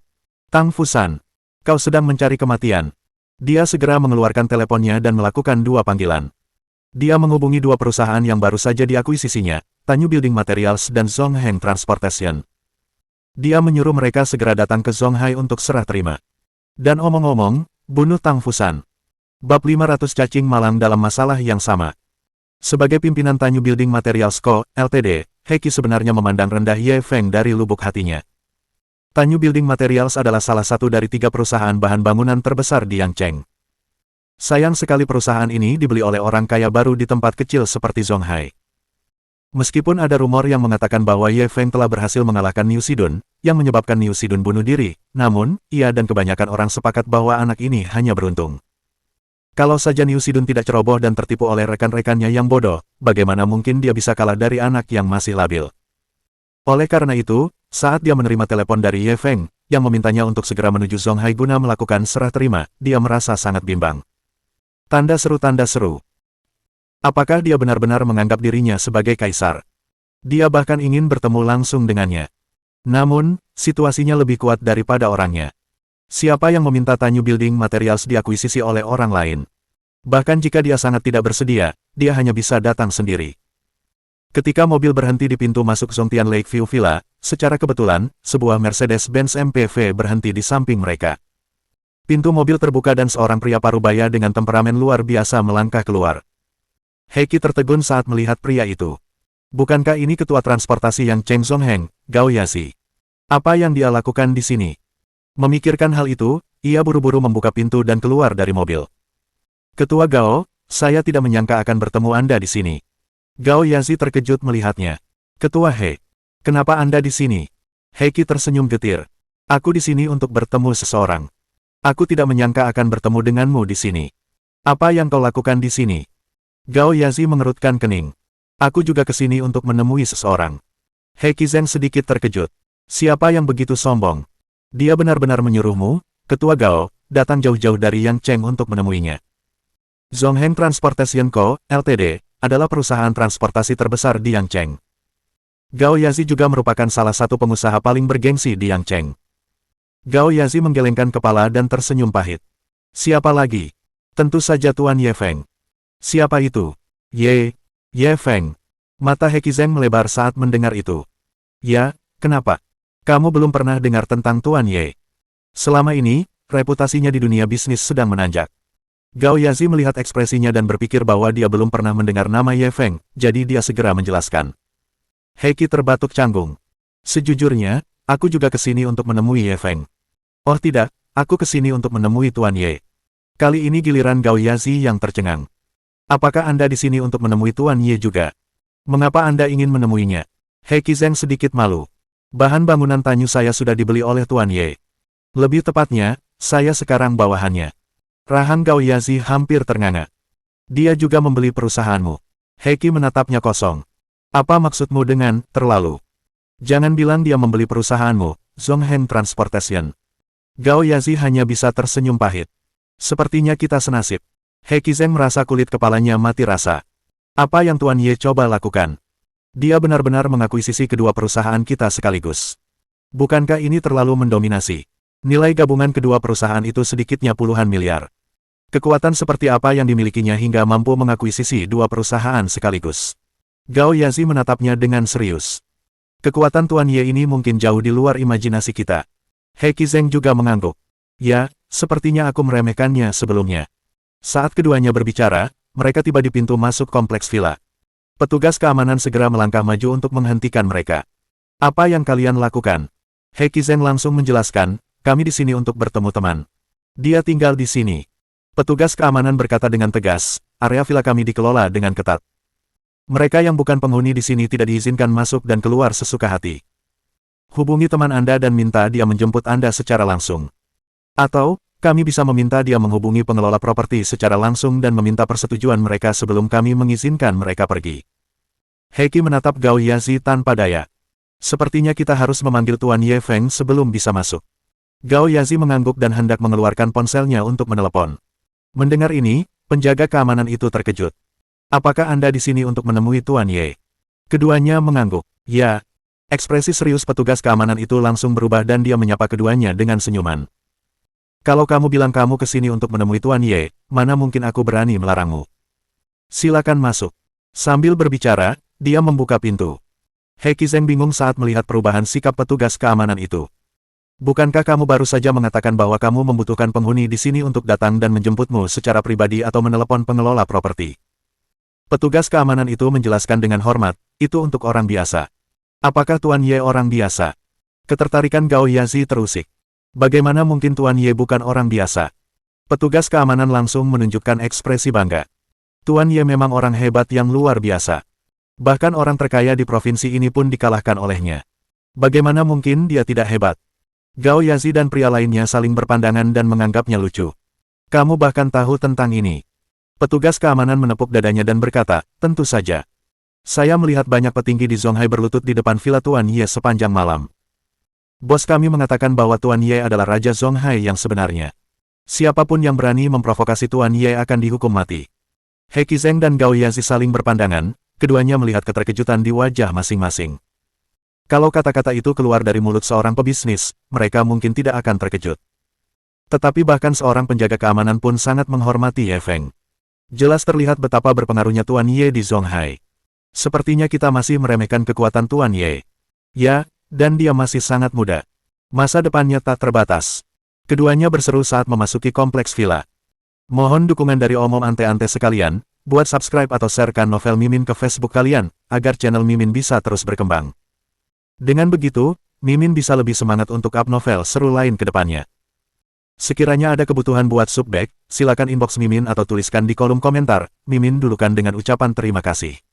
Tang Fusan, kau sedang mencari kematian. Dia segera mengeluarkan teleponnya dan melakukan 2 panggilan. Dia menghubungi 2 perusahaan yang baru saja diakuisisinya, Tanyu Building Materials dan Zongheng Transportation. Dia menyuruh mereka segera datang ke Zonghai untuk serah terima. Dan omong-omong, bunuh Tang Fusan. Bab 500 cacing malang dalam masalah yang sama. Sebagai pimpinan Tanyu Building Materials Co., Ltd., Heki sebenarnya memandang rendah Ye Feng dari lubuk hatinya. Tanyu Building Materials adalah salah satu dari 3 perusahaan bahan bangunan terbesar di Yangcheng. Sayang sekali perusahaan ini dibeli oleh orang kaya baru di tempat kecil seperti Zonghai. Meskipun ada rumor yang mengatakan bahwa Ye Feng telah berhasil mengalahkan Niu Sidun, yang menyebabkan Niu Sidun bunuh diri, namun, ia dan kebanyakan orang sepakat bahwa anak ini hanya beruntung. Kalau saja Niu Sidun tidak ceroboh dan tertipu oleh rekan-rekannya yang bodoh, bagaimana mungkin dia bisa kalah dari anak yang masih labil? Oleh karena itu, saat dia menerima telepon dari Ye Feng, yang memintanya untuk segera menuju Zonghai guna melakukan serah terima, dia merasa sangat bimbang. Tanda seru. Apakah dia benar-benar menganggap dirinya sebagai kaisar? Dia bahkan ingin bertemu langsung dengannya. Namun, situasinya lebih kuat daripada orangnya. Siapa yang meminta Tanyu Building Materials diakuisisi oleh orang lain? Bahkan jika dia sangat tidak bersedia, dia hanya bisa datang sendiri. Ketika mobil berhenti di pintu masuk Zhongtian Lakeview Villa, secara kebetulan, sebuah Mercedes-Benz MPV berhenti di samping mereka. Pintu mobil terbuka dan seorang pria parubaya dengan temperamen luar biasa melangkah keluar. Heiki tertegun saat melihat pria itu. Bukankah ini ketua transportasi yang Cheng Zongheng, Gao Yazi? Apa yang dia lakukan di sini? Memikirkan hal itu, ia buru-buru membuka pintu dan keluar dari mobil. Ketua Gao, saya tidak menyangka akan bertemu Anda di sini. Gao Yazi terkejut melihatnya. Ketua He, kenapa Anda di sini? Heiki tersenyum getir. Aku di sini untuk bertemu seseorang. Aku tidak menyangka akan bertemu denganmu di sini. Apa yang kau lakukan di sini? Gao Yazi mengerutkan kening. Aku juga ke sini untuk menemui seseorang. Heiki Zeng sedikit terkejut. Siapa yang begitu sombong? Dia benar-benar menyuruhmu, Ketua Gao, datang jauh-jauh dari Yang Cheng untuk menemuinya. Zongheng Transportation Co., Ltd., adalah perusahaan transportasi terbesar di Yang Cheng. Gao Yazi juga merupakan salah satu pengusaha paling bergengsi di Yang Cheng. Gao Yazi menggelengkan kepala dan tersenyum pahit. Siapa lagi? Tentu saja Tuan Ye Feng. Siapa itu? Ye Feng. Mata Heiki Zeng melebar saat mendengar itu. Ya, kenapa? Kamu belum pernah dengar tentang Tuan Ye. Selama ini, reputasinya di dunia bisnis sedang menanjak. Gao Yazi melihat ekspresinya dan berpikir bahwa dia belum pernah mendengar nama Ye Feng, jadi dia segera menjelaskan. Heiki terbatuk canggung. Sejujurnya, aku juga ke sini untuk menemui Ye Feng. Oh tidak, aku ke sini untuk menemui Tuan Ye. Kali ini giliran Gao Yazi yang tercengang. Apakah Anda di sini untuk menemui Tuan Ye juga? Mengapa Anda ingin menemuinya? Heiki Zeng sedikit malu. Bahan bangunan Tanyu saya sudah dibeli oleh Tuan Ye. Lebih tepatnya, saya sekarang bawahannya. Rahang Gao Yazi hampir ternganga. Dia juga membeli perusahaanmu. Heiki menatapnya kosong. Apa maksudmu dengan terlalu? Jangan bilang dia membeli perusahaanmu, Zongheng Transportation. Gao Yazi hanya bisa tersenyum pahit. Sepertinya kita senasib. Heiki Zeng merasa kulit kepalanya mati rasa. Apa yang Tuan Ye coba lakukan? Dia benar-benar mengakuisisi kedua perusahaan kita sekaligus. Bukankah ini terlalu mendominasi? Nilai gabungan kedua perusahaan itu sedikitnya puluhan miliar. Kekuatan seperti apa yang dimilikinya hingga mampu mengakuisisi dua perusahaan sekaligus? Gao Yazi menatapnya dengan serius. Kekuatan Tuan Ye ini mungkin jauh di luar imajinasi kita. Heiki Zeng juga mengangguk. Ya, sepertinya aku meremehkannya sebelumnya. Saat keduanya berbicara, mereka tiba di pintu masuk kompleks villa. Petugas keamanan segera melangkah maju untuk menghentikan mereka. Apa yang kalian lakukan? Heiki Zeng langsung menjelaskan, kami di sini untuk bertemu teman. Dia tinggal di sini. Petugas keamanan berkata dengan tegas, area villa kami dikelola dengan ketat. Mereka yang bukan penghuni di sini tidak diizinkan masuk dan keluar sesuka hati. Hubungi teman Anda dan minta dia menjemput Anda secara langsung. Atau, kami bisa meminta dia menghubungi pengelola properti secara langsung dan meminta persetujuan mereka sebelum kami mengizinkan mereka pergi. Heiki menatap Gao Yazi tanpa daya. Sepertinya kita harus memanggil Tuan Ye Feng sebelum bisa masuk. Gao Yazi mengangguk dan hendak mengeluarkan ponselnya untuk menelepon. Mendengar ini, penjaga keamanan itu terkejut. Apakah Anda di sini untuk menemui Tuan Ye? Keduanya mengangguk. Ya. Ekspresi serius petugas keamanan itu langsung berubah dan dia menyapa keduanya dengan senyuman. Kalau kamu bilang kamu ke sini untuk menemui Tuan Ye, mana mungkin aku berani melarangmu. Silakan masuk. Sambil berbicara, dia membuka pintu. Heiki Zeng bingung saat melihat perubahan sikap petugas keamanan itu. Bukankah kamu baru saja mengatakan bahwa kamu membutuhkan penghuni di sini untuk datang dan menjemputmu secara pribadi atau menelepon pengelola properti? Petugas keamanan itu menjelaskan dengan hormat, itu untuk orang biasa. Apakah Tuan Ye orang biasa? Ketertarikan Gao Yazi terusik. Bagaimana mungkin Tuan Ye bukan orang biasa? Petugas keamanan langsung menunjukkan ekspresi bangga. Tuan Ye memang orang hebat yang luar biasa. Bahkan orang terkaya di provinsi ini pun dikalahkan olehnya. Bagaimana mungkin dia tidak hebat? Gao Yazi dan pria lainnya saling berpandangan dan menganggapnya lucu. Kamu bahkan tahu tentang ini. Petugas keamanan menepuk dadanya dan berkata, tentu saja. Saya melihat banyak petinggi di Zonghai berlutut di depan villa Tuan Ye sepanjang malam. Bos kami mengatakan bahwa Tuan Ye adalah Raja Zonghai yang sebenarnya. Siapapun yang berani memprovokasi Tuan Ye akan dihukum mati. He Qizeng dan Gao Yazi saling berpandangan, keduanya melihat keterkejutan di wajah masing-masing. Kalau kata-kata itu keluar dari mulut seorang pebisnis, mereka mungkin tidak akan terkejut. Tetapi bahkan seorang penjaga keamanan pun sangat menghormati Ye Feng. Jelas terlihat betapa berpengaruhnya Tuan Ye di Zonghai. Sepertinya kita masih meremehkan kekuatan Tuan Ye. Ya, dan dia masih sangat muda. Masa depannya tak terbatas. Keduanya berseru saat memasuki kompleks villa. Mohon dukungan dari omom ante-ante sekalian, buat subscribe atau sharekan novel Mimin ke Facebook kalian, agar channel Mimin bisa terus berkembang. Dengan begitu, Mimin bisa lebih semangat untuk up novel seru lain ke depannya. Sekiranya ada kebutuhan buat subback, silakan inbox Mimin atau tuliskan di kolom komentar. Mimin dulukan dengan ucapan terima kasih.